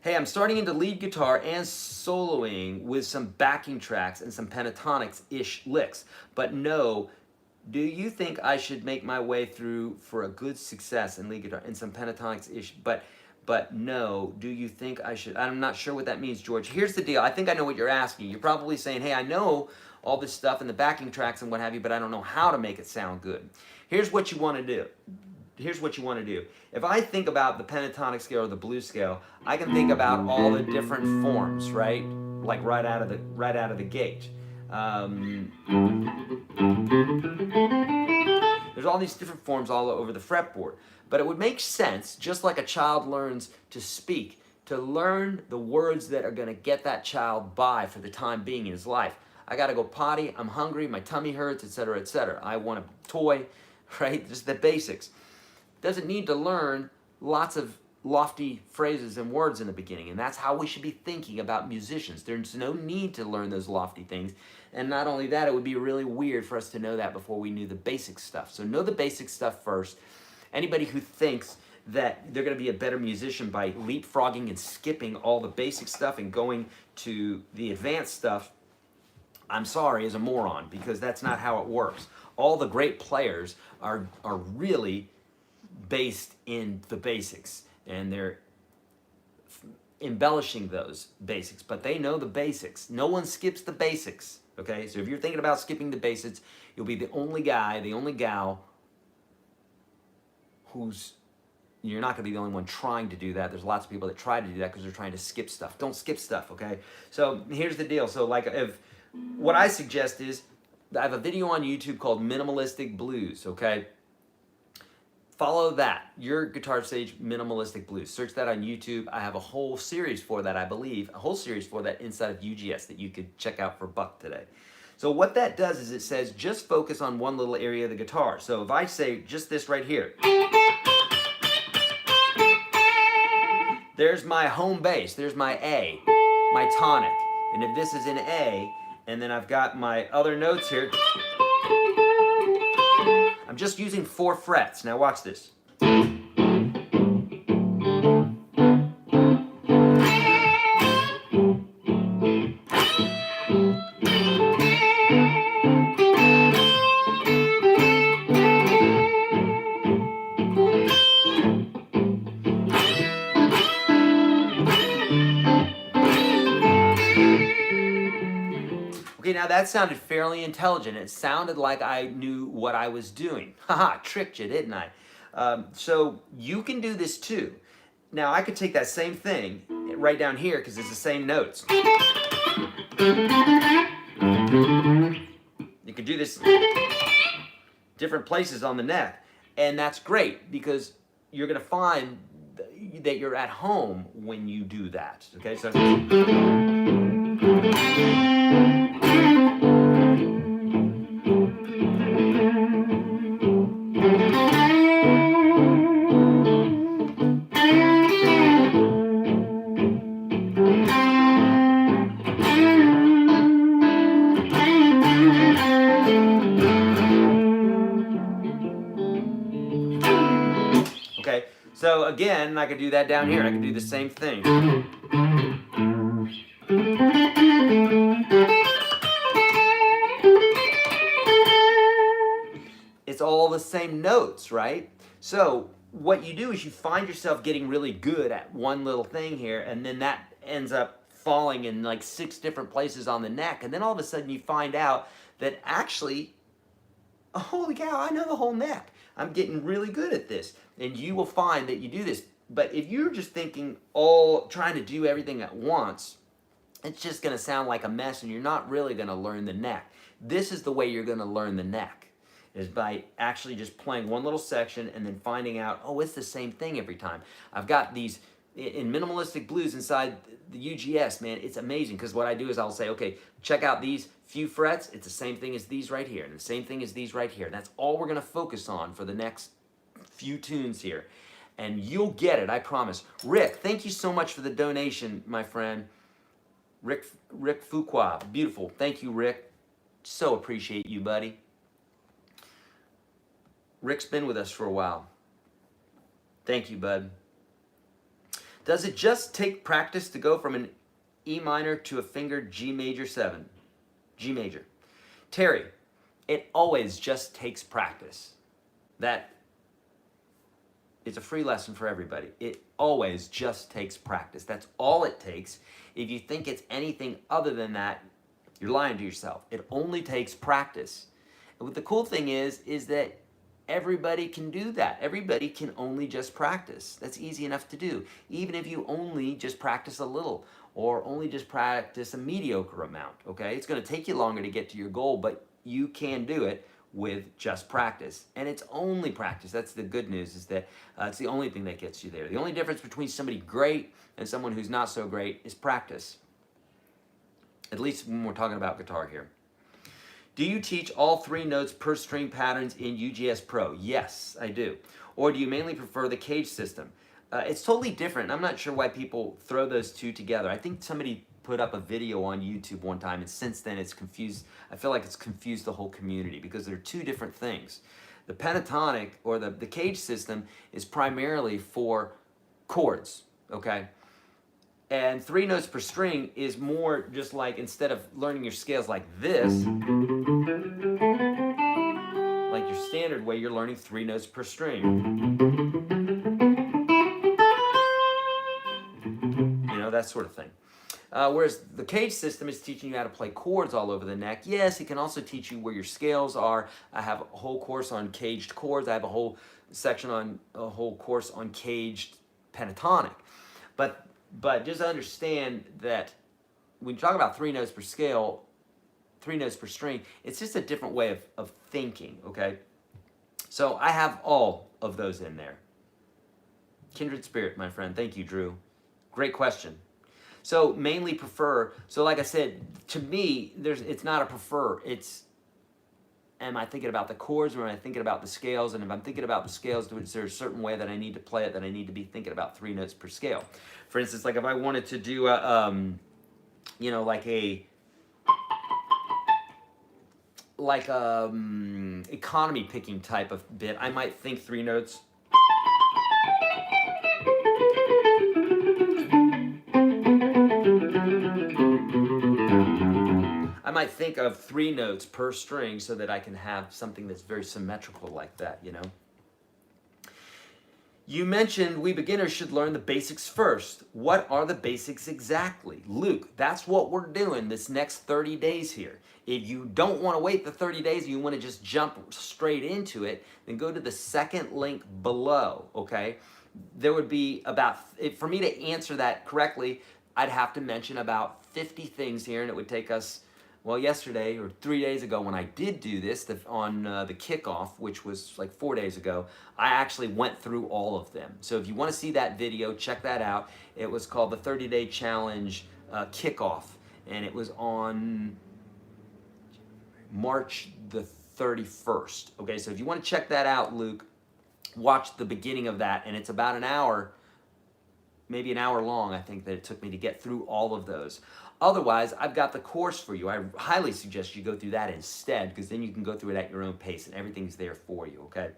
Hey, I'm starting into lead guitar and soloing with some backing tracks and some pentatonics-ish licks. But no, do you think I should make my way through for a good success in lead guitar and some pentatonics-ish? But no, do you think I should? I'm not sure what that means, George. Here's the deal. I think I know what you're asking. You're probably saying, hey, I know all this stuff and the backing tracks and what have you, but I don't know how to make it sound good. Here's what you want to do. here's what you want to do. If I think about the pentatonic scale or the blues scale, I can think about all the different forms, right? Like right out of the gate. There's all these different forms all over the fretboard. But it would make sense, just like a child learns to speak, to learn the words that are going to get that child by for the time being in his life. I got to go potty, I'm hungry, my tummy hurts, etc., etc. I want a toy, right? Just the basics. Doesn't need to learn lots of lofty phrases and words in the beginning, and that's how we should be thinking about musicians. There's no need to learn those lofty things, and not only that, it would be really weird for us to know that before we knew the basic stuff. So know the basic stuff first. Anybody who thinks that they're going to be a better musician by leapfrogging and skipping all the basic stuff and going to the advanced stuff, I'm sorry, is a moron, because that's not how it works. All the great players are really based in the basics, and they're embellishing those basics, but they know the basics. No one skips the basics, okay? So if you're thinking about skipping the basics, you'll be the only guy, the only gal you're not going to be the only one trying to do that. There's lots of people that try to do that because they're trying to skip stuff. Don't skip stuff, okay? So here's the deal. So like, what I suggest is, I have a video on YouTube called Minimalistic Blues, okay? Follow that, YourGuitarSage Minimalistic Blues. Search that on YouTube. I have a whole series for that, I believe, a whole series for that inside of UGS that you could check out for $1 today. So what that does is it says just focus on one little area of the guitar. So if I say just this right here, there's my home bass, there's my A, my tonic. And if this is in A, and then I've got my other notes here, I'm just using 4 frets. Now watch this. Okay, now that sounded fairly intelligent. It sounded like I knew what I was doing. Haha, tricked you, didn't I? So you can do this too. Now I could take that same thing right down here because it's the same notes. You could do this different places on the neck, and that's great because you're going to find that you're at home when you do that. Okay, so. Okay, so again, I could do that down here. I could do the same thing. It's all the same notes, right? So what you do is you find yourself getting really good at one little thing here, and then that ends up falling in like 6 different places on the neck, and then all of a sudden you find out that actually, holy cow, I know the whole neck. I'm getting really good at this. And you will find that you do this. But if you're just thinking trying to do everything at once, it's just going to sound like a mess, and you're not really going to learn the neck. This is the way you're going to learn the neck, is by actually just playing one little section and then finding out, oh, it's the same thing every time. I've got these in minimalistic blues inside the UGS, man. It's amazing because what I do is I'll say, okay, check out these few frets. It's the same thing as these right here, and the same thing as these right here. That's all we're going to focus on for the next few tunes here. And you'll get it, I promise. Rick, thank you so much for the donation, my friend. Rick Fuqua, beautiful. Thank you, Rick. So appreciate you, buddy. Rick's been with us for a while. Thank you, bud. Does it just take practice to go from an E minor to a fingered G major 7? G major. Terry, it always just takes practice. That is a free lesson for everybody. It always just takes practice. That's all it takes. If you think it's anything other than that, you're lying to yourself. It only takes practice. And what the cool thing is that Everybody can do that. Everybody can only just practice. That's easy enough to do. Even if you only just practice a little or only just practice a mediocre amount, okay? It's going to take you longer to get to your goal, but you can do it with just practice. And it's only practice. That's the good news, is that it's the only thing that gets you there. The only difference between somebody great and someone who's not so great is practice. At least when we're talking about guitar here. Do you teach all 3 notes per string patterns in UGS Pro? Yes, I do. Or do you mainly prefer the cage system? It's totally different. I'm not sure why people throw those two together. I think somebody put up a video on YouTube one time, and since then it's confused. I feel like it's confused the whole community because they're two different things. The pentatonic, or the cage system, is primarily for chords, okay? And 3 notes per string is more just like, instead of learning your scales like this, like your standard way, you're learning 3 notes per string. You know, that sort of thing. Whereas the cage system is teaching you how to play chords all over the neck. Yes, it can also teach you where your scales are. I have a whole course on caged chords. I have a whole course on caged pentatonic. But just understand that when you talk about 3 notes per scale, 3 notes per string, it's just a different way of thinking, okay? So I have all of those in there. Kindred spirit, my friend. Thank you, Drew. Great question. So mainly prefer, so like I said, to me, it's not a prefer, it's, am I thinking about the chords, or am I thinking about the scales? And if I'm thinking about the scales, is there a certain way that I need to play it, that I need to be thinking about 3 notes per scale? For instance, like if I wanted to do a, you know, like economy picking type of bit, I might think 3 notes. I might think of 3 notes per string so that I can have something that's very symmetrical like that, you know? You mentioned we beginners should learn the basics first. What are the basics exactly? Luke, that's what we're doing this next 30 days here. If you don't want to wait the 30 days and you want to just jump straight into it, then go to the second link below, okay? There would be about, for me to answer that correctly, I'd have to mention about 50 things here, and it would take us, well, yesterday or 3 days ago when I did do this on the kickoff, which was like 4 days ago, I actually went through all of them. So if you want to see that video, check that out. It was called the 30-Day Challenge Kickoff, and it was on March the 31st. Okay, so if you want to check that out, Luke, watch the beginning of that, and it's about an hour, maybe an hour long, I think, that it took me to get through all of those. Otherwise, I've got the course for you. I highly suggest you go through that instead, because then you can go through it at your own pace and everything's there for you, okay?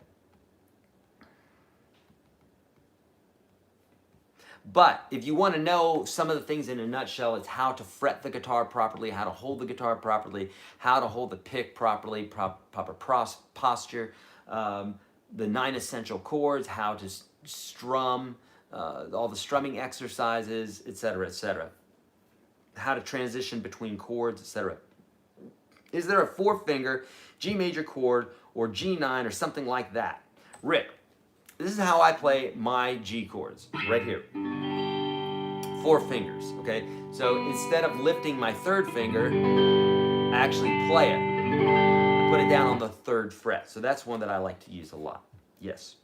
But if you want to know some of the things in a nutshell, it's how to fret the guitar properly, how to hold the guitar properly, how to hold the pick properly, proper posture, the 9 essential chords, how to strum, all the strumming exercises, etc., etc. How to transition between chords, etc. Is there a 4-finger G major chord or G9 or something like that? Rick, this is how I play my G chords, right here. 4 fingers, okay? So instead of lifting my 3rd finger, I actually play it. I put it down on the 3rd fret. So that's one that I like to use a lot. Yes.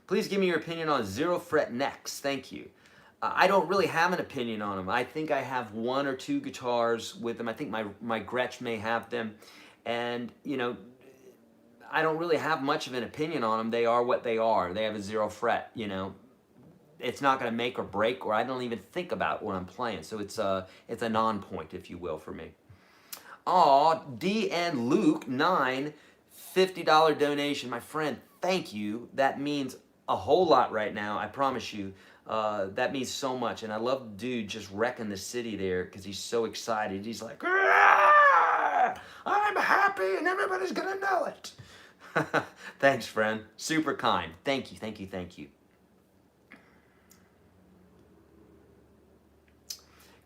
Please give me your opinion on 0-fret necks. Thank you. I don't really have an opinion on them. I think I have 1 or 2 guitars with them. I think my Gretsch may have them. And, you know, I don't really have much of an opinion on them. They are what they are. They have a 0-fret, you know. It's not going to make or break, or I don't even think about what I'm playing. So it's a non-point, if you will, for me. Aw, D and Luke 9, $50 donation. My friend, thank you. That means a whole lot right now, I promise you. That means so much, and I love dude just wrecking the city there because he's so excited. He's like, I'm happy and everybody's gonna know it. Thanks, friend. Super kind. Thank you, thank you, thank you.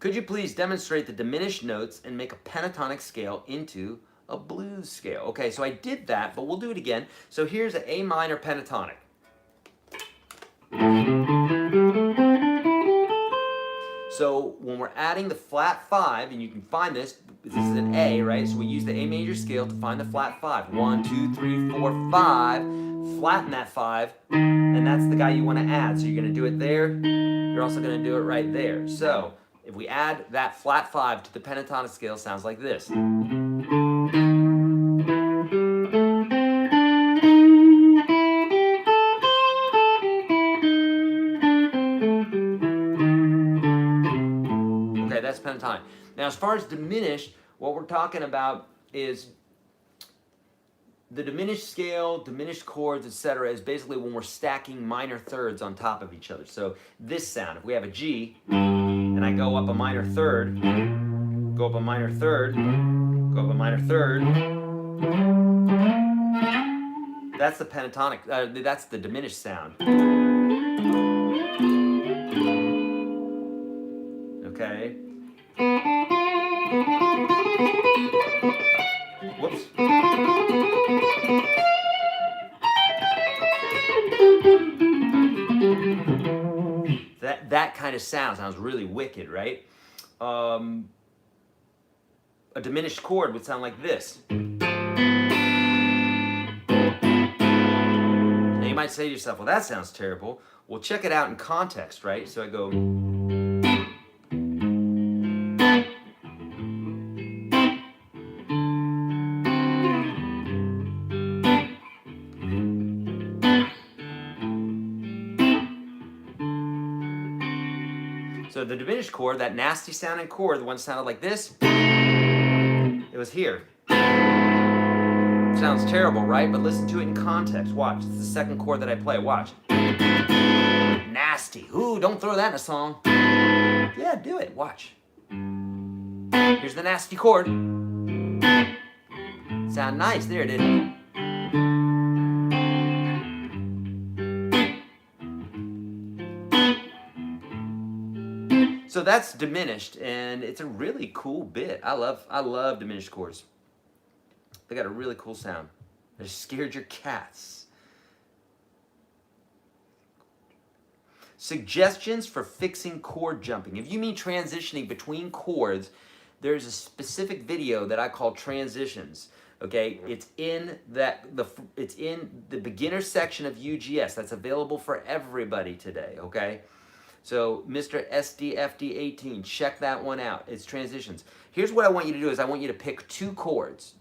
Could you please demonstrate the diminished notes and make a pentatonic scale into a blues scale? Okay, so I did that, but we'll do it again. So here's an A minor pentatonic. So when we're adding the flat 5, and you can find this is an A, right? So we use the A major scale to find the flat 5. 1, 2, 3, 4, 5. Flatten that 5, and that's the guy you want to add. So you're going to do it there. You're also going to do it right there. So if we add that flat 5 to the pentatonic scale, it sounds like this. Okay, that's pentatonic. Now, as far as diminished, what we're talking about is the diminished scale, diminished chords, etc. is basically when we're stacking minor thirds on top of each other. So this sound, if we have a G, and I go up a minor third, go up a minor third, go up a minor third, that's the pentatonic, that's the diminished sound. Okay? Whoops. That kind of sounds really wicked, right? A diminished chord would sound like this. Now you might say to yourself, well, that sounds terrible. Well, check it out in context, right? So I go... So the diminished chord, that nasty sounding chord, the one that sounded like this, it was here. Sounds terrible, right? But listen to it in context. Watch. It's the second chord that I play. Watch. Nasty. Ooh, don't throw that in a song. Yeah, do it. Watch. Here's the nasty chord. Sound nice there, didn't it? So that's diminished, and it's a really cool bit. I love diminished chords. They got a really cool sound. They scared your cats. Suggestions for fixing chord jumping. If you mean transitioning between chords, there's a specific video that I call transitions. Okay, it's in the beginner section of UGS. That's available for everybody today. Okay. So, Mr. SDFD18, check that one out. It's transitions. Here's what I want you to do is I want you to pick two chords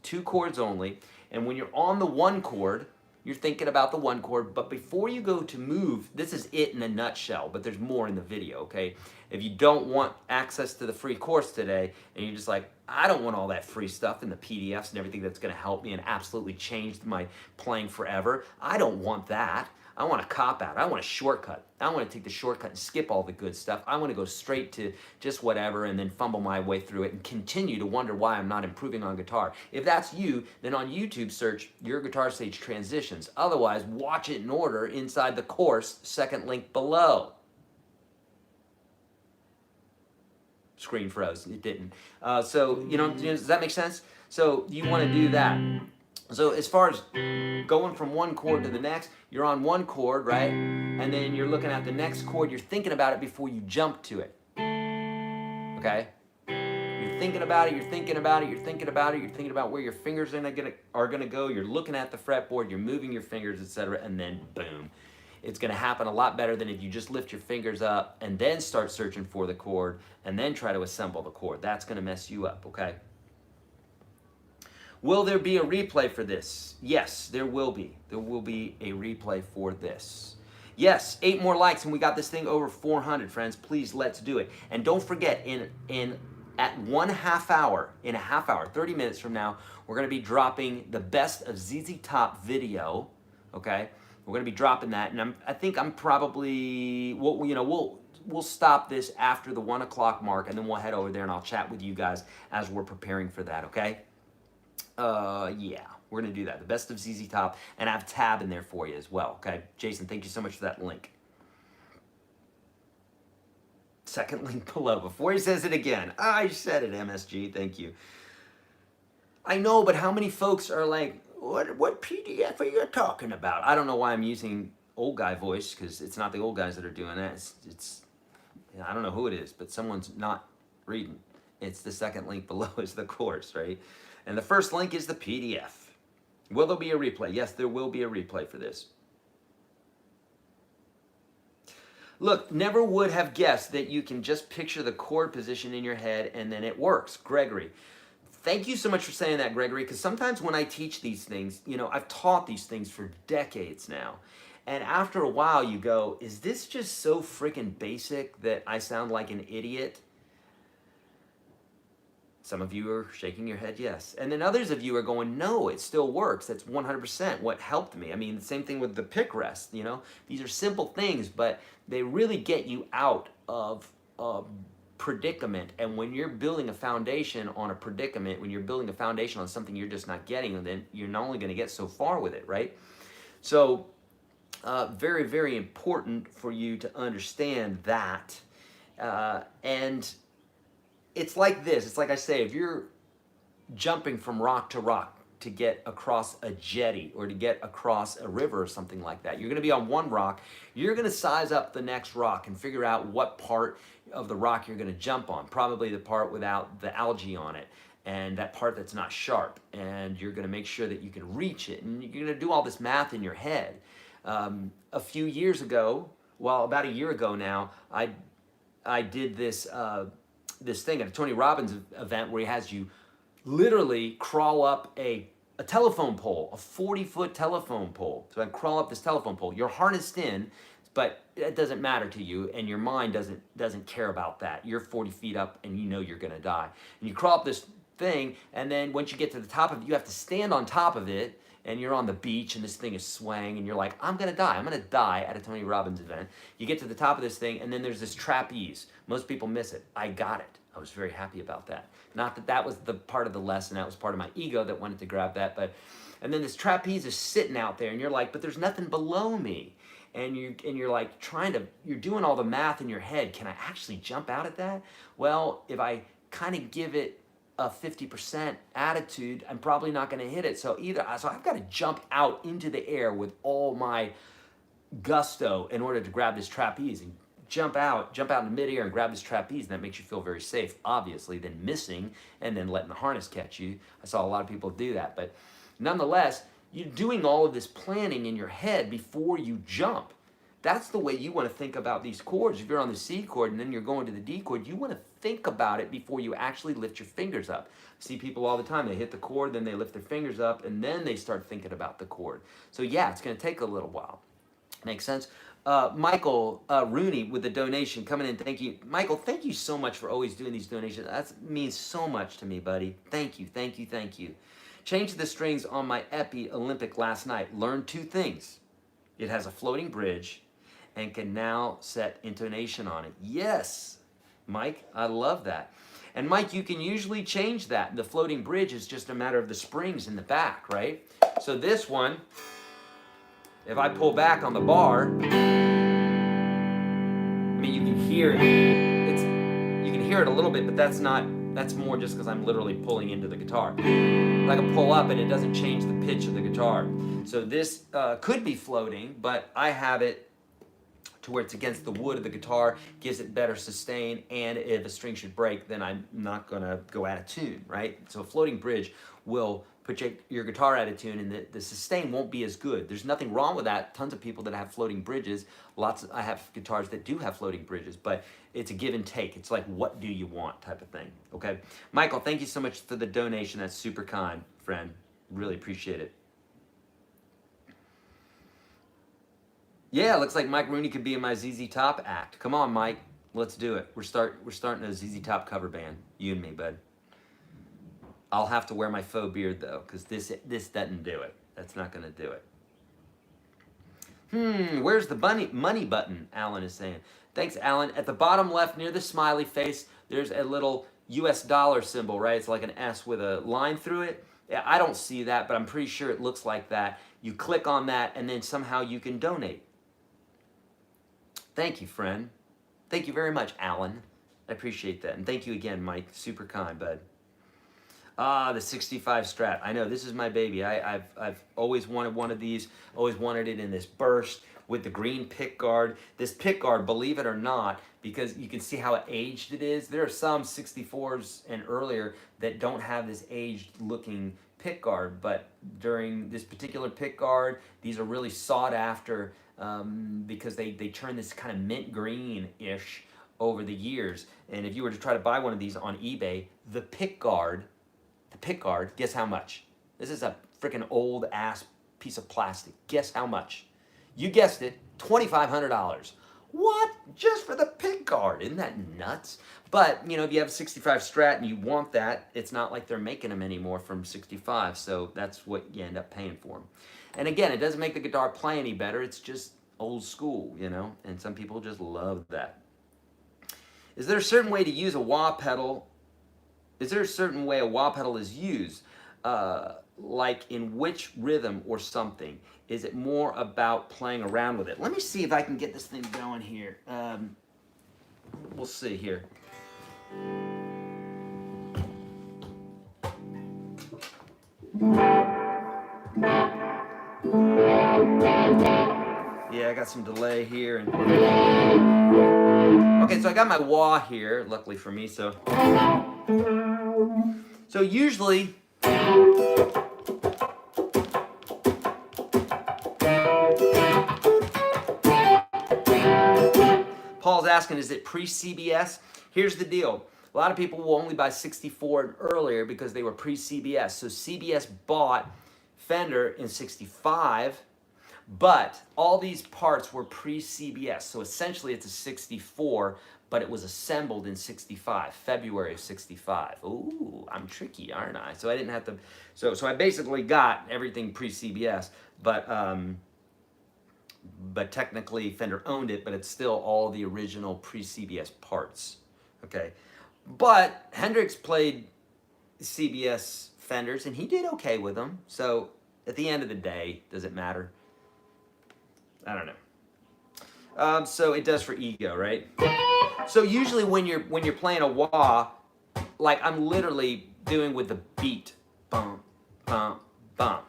only. And when you're on the one chord, you're thinking about the one chord. But before you go to move, this is it in a nutshell, but there's more in the video, okay? If you don't want access to the free course today, and you're just like, I don't want all that free stuff and the PDFs and everything that's going to help me and absolutely change my playing forever, I don't want that. I want a cop-out. I want a shortcut. I want to take the shortcut and skip all the good stuff. I want to go straight to just whatever and then fumble my way through it and continue to wonder why I'm not improving on guitar. If that's you, then on YouTube search YourGuitarSage Transitions. Otherwise, watch it in order inside the course, second link below. Screen froze. It didn't. So, does that make sense? So you want to do that. So as far as going from one chord to the next, you're on one chord, right? And then you're looking at the next chord. You're thinking about it before you jump to it. Okay? You're thinking about it, you're thinking about it, you're thinking about it, you're thinking about where your fingers are gonna go. You're looking at the fretboard, you're moving your fingers, etc., and then boom. It's going to happen a lot better than if you just lift your fingers up and then start searching for the chord and then try to assemble the chord. That's going to mess you up, okay? Will there be a replay for this? Yes, there will be. There will be a replay for this. Yes, 8 more likes and we got this thing over 400, friends. Please, let's do it. And don't forget, at 1/2 hour, in a half hour, 30 minutes from now, we're going to be dropping the best of ZZ Top video, okay? We're going to be dropping that, and I think I'm probably, we'll stop this after the 1 o'clock mark, and then we'll head over there and I'll chat with you guys as we're preparing for that, okay? Yeah, we're going to do that. The best of ZZ Top, and I have a tab in there for you as well, okay? Jason, thank you so much for that link. Second link below. Before he says it again. I said it, MSG. Thank you. I know, but how many folks are like, what PDF are you talking about? I don't know why I'm using old guy voice, because it's not the old guys that are doing that. It's I don't know who it is, but someone's not reading. It's the second link below is the course, right? And the first link is the PDF. Will there be a replay? Yes, there will be a replay for this. Look, never would have guessed that you can just picture the chord position in your head and then it works. Gregory, thank you so much for saying that, Gregory, because sometimes when I teach these things, you know, I've taught these things for decades now. And after a while you go, is this just so freaking basic that I sound like an idiot? Some of you are shaking your head, yes. And then others of you are going, no, it still works. That's 100% what helped me. I mean, the same thing with the pick rest, you know. These are simple things, but they really get you out of a predicament. And when you're building a foundation on a predicament, when you're building a foundation on something you're just not getting, then you're not only going to get so far with it, right? So very, very important for you to understand that. And it's like this. It's like I say, if you're jumping from rock to rock to get across a jetty or to get across a river or something like that, you're going to be on one rock. You're going to size up the next rock and figure out what part of the rock you're going to jump on. Probably the part without the algae on it and that part that's not sharp. And you're going to make sure that you can reach it. And you're going to do all this math in your head. A few years ago, well, about a year ago now, I did this this thing at a Tony Robbins event where he has you literally crawl up a telephone pole, a 40-foot telephone pole. So I crawl up this telephone pole. You're harnessed in, but it doesn't matter to you, and your mind doesn't care about that. You're 40 feet up, and you know you're going to die. And you crawl up this thing, and then once you get to the top of it, you have to stand on top of it, and you're on the beach, and this thing is swaying, and you're like, I'm going to die. I'm going to die at a Tony Robbins event. You get to the top of this thing, and then there's this trapeze. Most people miss it. I got it. I was very happy about that. Not that that was the part of the lesson. That was part of my ego that wanted to grab that. But, and then this trapeze is sitting out there, and you're like, but there's nothing below me. And you're like you're doing all the math in your head. Can I actually jump out at that? Well, if I kind of give it a 50% attitude, I'm probably not going to hit it. So I've got to jump out into the air with all my gusto in order to grab this trapeze and jump out in midair and grab this trapeze. And that makes you feel very safe, obviously, than missing and then letting the harness catch you. I saw a lot of people do that. But nonetheless, you're doing all of this planning in your head before you jump. That's the way you want to think about these chords. If you're on the C chord and then you're going to the D chord, you want to think about it before you actually lift your fingers up. I see people all the time, they hit the chord, then they lift their fingers up, and then they start thinking about the chord. So yeah, it's going to take a little while. Makes sense? Michael Rooney with the donation coming in. Thank you. Michael, thank you so much for always doing these donations. That means so much to me, buddy. Thank you, thank you, thank you. Changed the strings on my Epi Olympic last night. Learned two things. It has a floating bridge and can now set intonation on it. Yes, Mike, I love that. And Mike, you can usually change that. The floating bridge is just a matter of the springs in the back, right? So this one, if I pull back on the bar, I mean, you can hear it. You can hear it a little bit, but that's more just because I'm literally pulling into the guitar. I can pull up and it doesn't change the pitch of the guitar. So this could be floating, but I have it to where it's against the wood of the guitar, gives it better sustain, and if a string should break, then I'm not gonna go out of tune, right? So a floating bridge will put your guitar out of tune, and the sustain won't be as good. There's nothing wrong with that. Tons of people that have floating bridges, I have guitars that do have floating bridges, but it's a give and take. It's like, what do you want type of thing, okay? Michael, thank you so much for the donation. That's super kind, friend. Really appreciate it. Yeah, looks like Mike Rooney could be in my ZZ Top act. Come on, Mike. Let's do it. We're starting a ZZ Top cover band. You and me, bud. I'll have to wear my faux beard, though, because this doesn't do it. That's not going to do it. Where's the money button, Alan is saying. Thanks, Alan. At the bottom left, near the smiley face, there's a little US dollar symbol, right? It's like an S with a line through it. Yeah, I don't see that, but I'm pretty sure it looks like that. You click on that, and then somehow you can donate. Thank you, friend. Thank you very much, Alan. I appreciate that. And thank you again, Mike. Super kind, bud. Ah, the 65 Strat. I know, this is my baby. I've always wanted one of these, always wanted it in this burst with the green pick guard. This pick guard, believe it or not, because you can see how aged it is, there are some 64s and earlier that don't have this aged looking pick guard, but during this particular pick guard, these are really sought after because they turn this kind of mint green-ish over the years. And if you were to try to buy one of these on eBay, the pick guard, guess how much? This is a freaking old ass piece of plastic. Guess how much? You guessed it, $2,500. What? Just for the pick guard? Isn't that nuts? But, you know, if you have a 65 Strat and you want that, it's not like they're making them anymore from 65, so that's what you end up paying for them. And again, it doesn't make the guitar play any better, it's just old school, you know, and some people just love that. Is there a certain way to use a wah pedal? Is there a certain way a wah pedal is used? Like in which rhythm or something? Is it more about playing around with it? Let me see if I can get this thing going here. We'll see here. Yeah, I got some delay here. Okay, so I got my wah here, luckily for me, so usually Paul's asking, is it pre-CBS? Here's the deal. A lot of people will only buy 64 and earlier because they were pre-CBS. So CBS bought Fender in 65, but all these parts were pre-CBS. So essentially it's a 64, but it was assembled in 65, February of 65. Ooh, I'm tricky, aren't I? So I didn't have to, so I basically got everything pre-CBS, but technically Fender owned it, but it's still all the original pre-CBS parts, okay? But Hendrix played CBS Fenders, and he did okay with them, so at the end of the day, does it matter? I don't know. So it does for ego, right? So usually when you're playing a wah, like I'm literally doing with the beat, bum, bum, bum.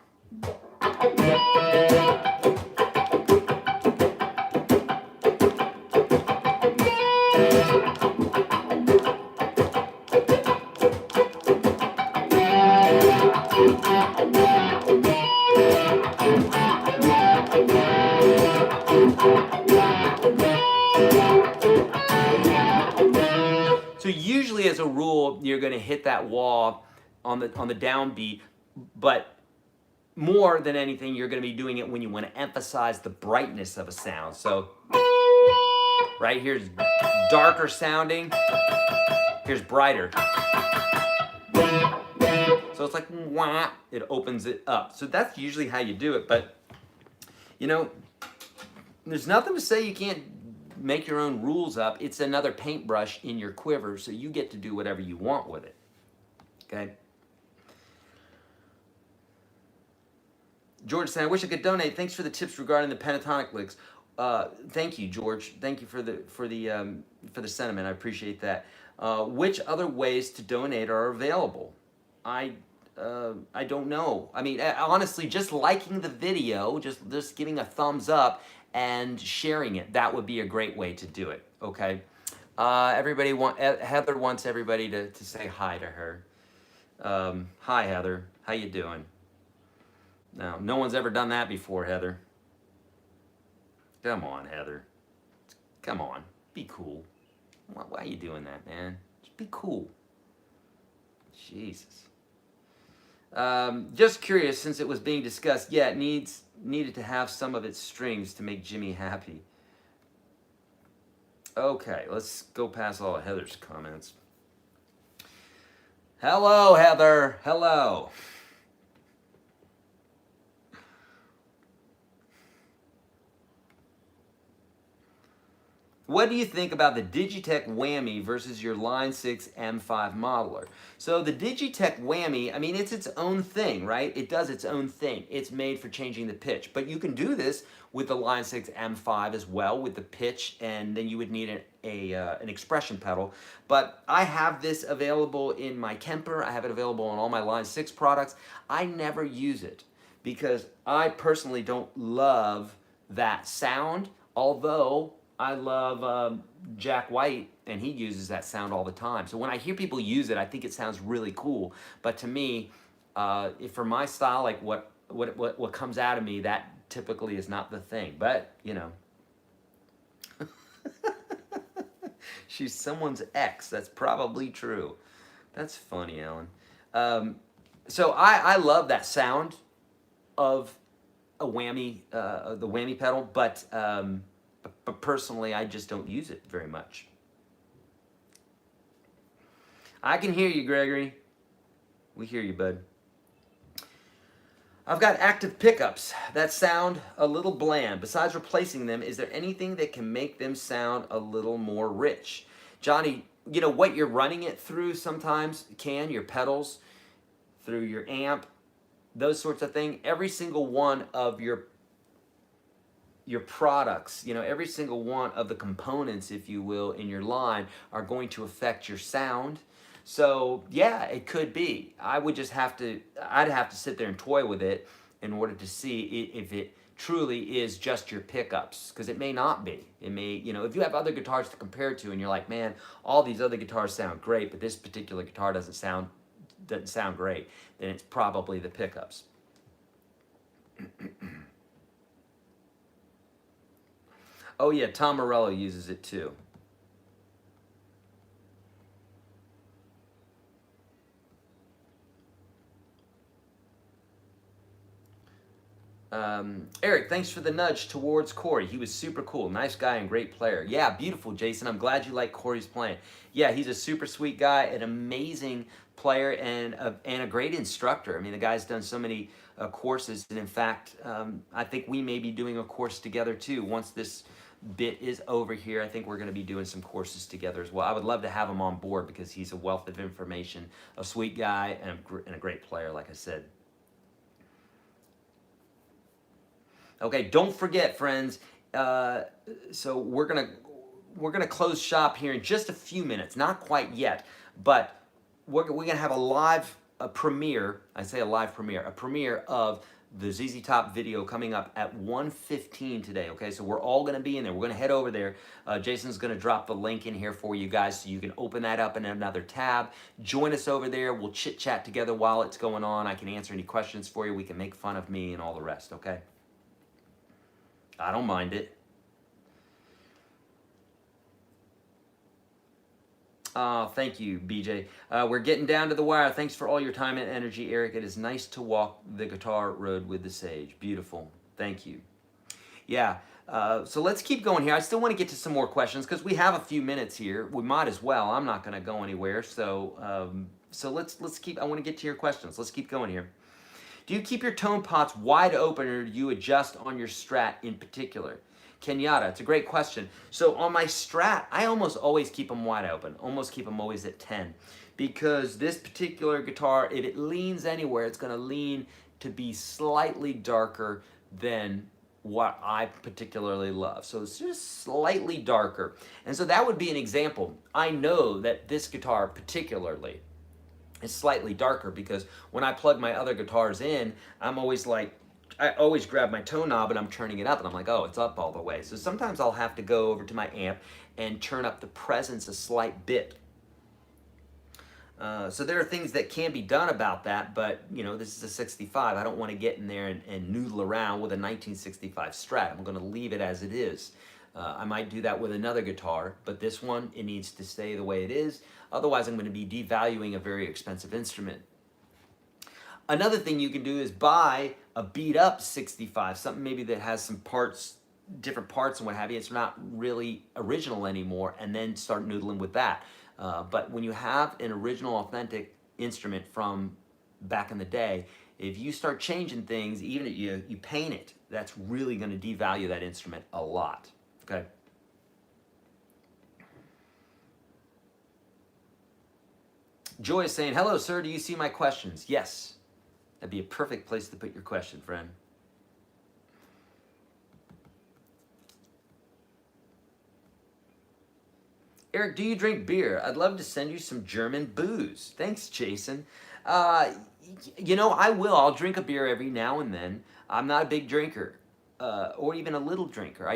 So usually as a rule, you're going to hit that wah on the downbeat, but more than anything, you're going to be doing it when you want to emphasize the brightness of a sound. So right here's darker sounding, here's brighter. So it's like wah, it opens it up. So that's usually how you do it, but you know, there's nothing to say you can't make your own rules up. It's another paintbrush in your quiver, so you get to do whatever you want with it, okay? George saying, I wish I could donate. Thanks for the tips regarding the pentatonic licks. Thank you, George. Thank you for the sentiment. I appreciate that. Which other ways to donate are available? I don't know. I mean, honestly, just liking the video, just giving a thumbs up and sharing it, that would be a great way to do it, okay? Heather wants everybody to say hi to her. Hi, Heather. How you doing? No one's ever done that before, Heather. Come on, Heather. Come on. Be cool. Why are you doing that, man? Just be cool. Jesus. Just curious, since it was being discussed, yeah, it needed to have some of its strings to make Jimmy happy. Okay, let's go past all of Heather's comments. Hello, Heather. Hello. What do you think about the Digitech Whammy versus your Line 6 M5 modeler? So the Digitech Whammy, I mean, it's its own thing, right? It does its own thing. It's made for changing the pitch. But you can do this with the Line 6 M5 as well, with the pitch, and then you would need an expression pedal. But I have this available in my Kemper. I have it available on all my Line 6 products. I never use it because I personally don't love that sound, although I love Jack White, and he uses that sound all the time. So when I hear people use it, I think it sounds really cool. But to me, for my style, like what comes out of me, that typically is not the thing. But you know, she's someone's ex. That's probably true. That's funny, Alan. So I love that sound of a whammy, the whammy pedal, but personally, I just don't use it very much. I can hear you, Gregory. We hear you, bud. I've got active pickups that sound a little bland. Besides replacing them, is there anything that can make them sound a little more rich? Johnny, you know, what you're running it through sometimes can, your pedals, through your amp, those sorts of things. Every single one of your products, you know, every single one of the components, if you will, in your line are going to affect your sound. So yeah, it could be. I'd have to sit there and toy with it in order to see if it truly is just your pickups, because it may not be. It may, you know, if you have other guitars to compare to and you're like, man, all these other guitars sound great, but this particular guitar doesn't sound great, then it's probably the pickups. Oh yeah, Tom Morello uses it too. Eric, thanks for the nudge towards Corey. He was super cool. Nice guy and great player. Yeah, beautiful, Jason. I'm glad you like Corey's playing. Yeah, he's a super sweet guy, an amazing player, and a great instructor. I mean, the guy's done so many courses, and in fact, I think we may be doing a course together too. Once this bit is over here, I think we're going to be doing some courses together as well. I would love to have him on board because he's a wealth of information, a sweet guy, and a great player, like I said. Okay, don't forget, friends. So we're gonna close shop here in just a few minutes. Not quite yet, but we're gonna have a premiere. I say a live premiere, a premiere of the ZZ Top video coming up at 1:15 today. Okay, so we're all gonna be in there. We're gonna head over there. Jason's gonna drop the link in here for you guys, so you can open that up in another tab. Join us over there. We'll chit chat together while it's going on. I can answer any questions for you. We can make fun of me and all the rest. Okay. I don't mind it. Thank you, BJ. We're getting down to the wire. Thanks for all your time and energy, Eric. It is nice to walk the guitar road with the Sage. Beautiful. Thank you. Yeah, so let's keep going here. I still want to get to some more questions because we have a few minutes here. We might as well. I'm not going to go anywhere. So let's keep. I want to get to your questions. Let's keep going here. Do you keep your tone pots wide open, or do you adjust on your Strat in particular? Kenyatta, it's a great question. So on my Strat, I almost always keep them wide open, almost keep them always at 10, because this particular guitar, if it leans anywhere, it's going to lean to be slightly darker than what I particularly love. So it's just slightly darker. And so that would be an example. I know that this guitar particularly is slightly darker because when I plug my other guitars in, I'm always like, I always grab my tone knob and I'm turning it up and I'm like, oh, it's up all the way. So sometimes I'll have to go over to my amp and turn up the presence a slight bit. So there are things that can be done about that, but you know, this is a 65. I don't want to get in there and noodle around with a 1965 Strat. I'm going to leave it as it is. I might do that with another guitar, but this one, it needs to stay the way it is. Otherwise, I'm going to be devaluing a very expensive instrument. Another thing you can do is buy a beat up 65, something maybe that has some parts, different parts and what have you. It's not really original anymore, and then start noodling with that. But when you have an original, authentic instrument from back in the day, if you start changing things, even if you paint it, that's really going to devalue that instrument a lot. Okay. Joy is saying, hello, sir, do you see my questions? Yes. That'd be a perfect place to put your question, friend. Eric, do you drink beer? I'd love to send you some German booze. Thanks, Jason. You know, I will. I'll drink a beer every now and then. I'm not a big drinker, or even a little drinker.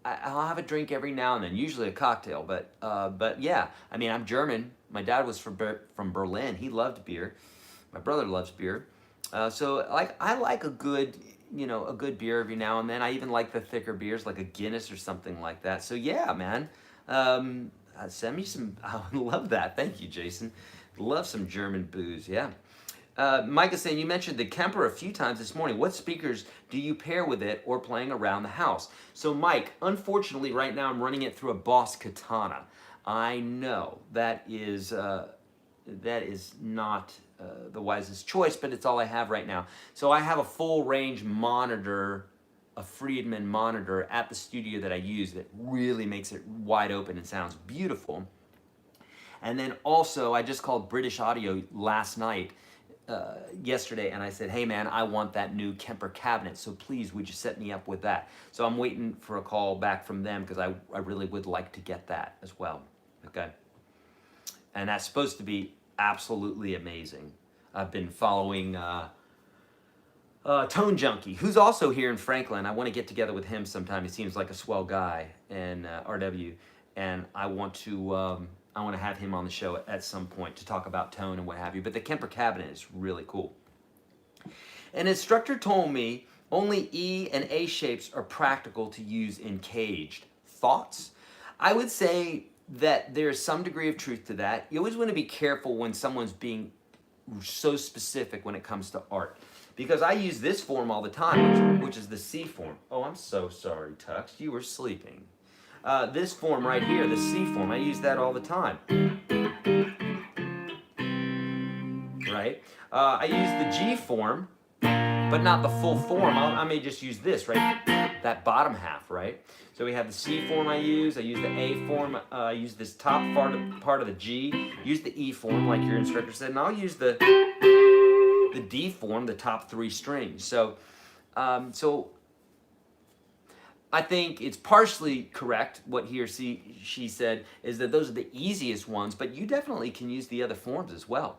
I'll have a drink every now and then, usually a cocktail. But yeah, I mean, I'm German. My dad was from Berlin. He loved beer. My brother loves beer. So like, I like a good, a good beer every now and then. I even like the thicker beers, like a Guinness or something like that. So yeah, man. Send me some. I would love that. Thank you, Jason. Love some German booze. Yeah. Mike is saying, you mentioned the Kemper a few times this morning. What speakers do you pair with it or playing around the house? So Mike, unfortunately right now I'm running it through a Boss Katana. I know that is not the wisest choice, but it's all I have right now. So I have a full range monitor, a Friedman monitor at the studio that I use that really makes it wide open and sounds beautiful. And then also I just called British Audio last night, yesterday, and I said, hey man, I want that new Kemper cabinet, so please would you set me up with that? So I'm waiting for a call back from them because I really would like to get that as well. Okay. And that's supposed to be absolutely amazing. I've been following Tone Junkie, who's also here in Franklin. I want to get together with him sometime. He seems like a swell guy in RW, and I want to have him on the show at some point to talk about tone and what have you. But the Kemper cabinet is really cool. An instructor told me only E and A shapes are practical to use in caged. Thoughts? I would say that there's some degree of truth to that. You always want to be careful when someone's being so specific when it comes to art. Because I use this form all the time, which is the C form. Oh, I'm so sorry, Tux. You were sleeping. This form right here, the C form, I use that all the time. Right? I use the G form, but not the full form. I may just use this, right? That bottom half, right? So we have the C form I use the A form, I use this top part of the G, use the E form like your instructor said, and I'll use the D form, the top 3 strings. So I think it's partially correct what he or she said, is that those are the easiest ones, but you definitely can use the other forms as well.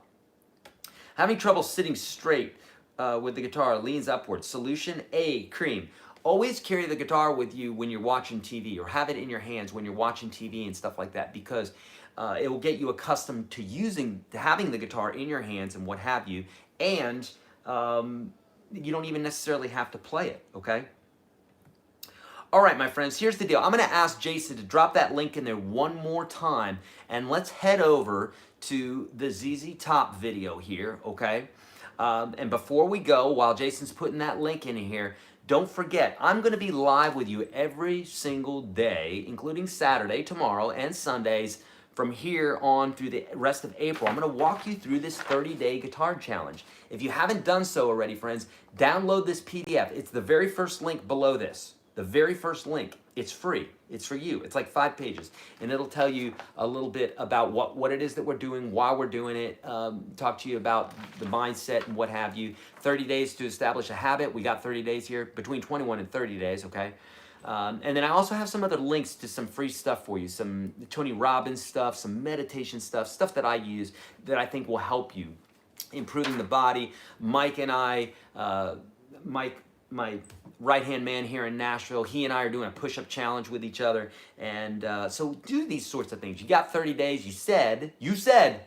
Having trouble sitting straight with the guitar, leans upwards. Solution A, cream. Always carry the guitar with you when you're watching TV, or have it in your hands when you're watching TV and stuff like that, because it will get you accustomed to having the guitar in your hands and what have you, and you don't even necessarily have to play it, okay? All right, my friends, here's the deal. I'm going to ask Jason to drop that link in there one more time, and let's head over to the ZZ Top video here, okay? And before we go, while Jason's putting that link in here, don't forget, I'm going to be live with you every single day, including Saturday, tomorrow, and Sundays, from here on through the rest of April. I'm going to walk you through this 30-day guitar challenge. If you haven't done so already, friends, download this PDF. It's the very first link below this. The very first link. It's free. It's for you. It's like 5 pages. And it'll tell you a little bit about what it is that we're doing, why we're doing it, talk to you about the mindset and what have you. 30 days to establish a habit. We got 30 days here, between 21 and 30 days, okay? And then I also have some other links to some free stuff for you, some Tony Robbins stuff, some meditation stuff that I use that I think will help you improving the body. Mike and I, Mike, my right-hand man here in Nashville, he and I are doing a push-up challenge with each other, and so do these sorts of things. You got 30 days. You said,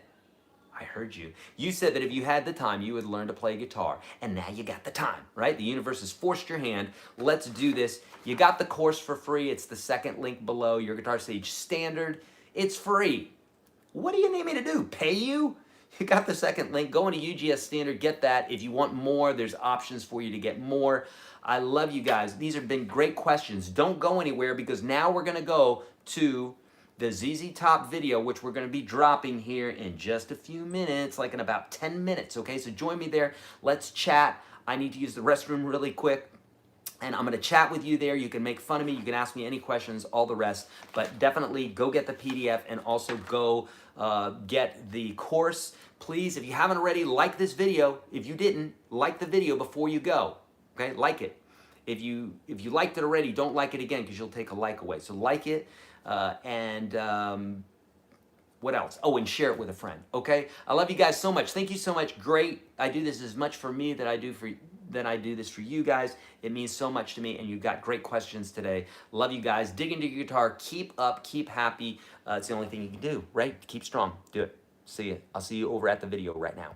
I heard you. You said that if you had the time, you would learn to play guitar, and now you got the time, right? The universe has forced your hand. Let's do this. You got the course for free. It's the second link below, Your Guitar Sage Standard. It's free. What do you need me to do? Pay you? You got the second link. Go into UGS Standard, get that. If you want more, there's options for you to get more. I love you guys. These have been great questions. Don't go anywhere, because now we're going to go to the ZZ Top video, which we're going to be dropping here in just a few minutes, like in about 10 minutes, okay? So join me there. Let's chat. I need to use the restroom really quick. and I'm going to chat with you there. You can make fun of me. You can ask me any questions, all the rest. But definitely go get the PDF and also go get the course. Please, if you haven't already, like this video. If you didn't, like the video before you go. Okay, like it. If you liked it already, don't like it again because you'll take a like away. So like it and what else? Oh, and share it with a friend. Okay, I love you guys so much. Thank you so much. Great. I do this as much for me that I do this for you guys. It means so much to me, and you got great questions today. Love you guys. Dig into your guitar. Keep up. Keep happy. It's the only thing you can do, right? Keep strong. Do it. See you. I'll see you over at the video right now.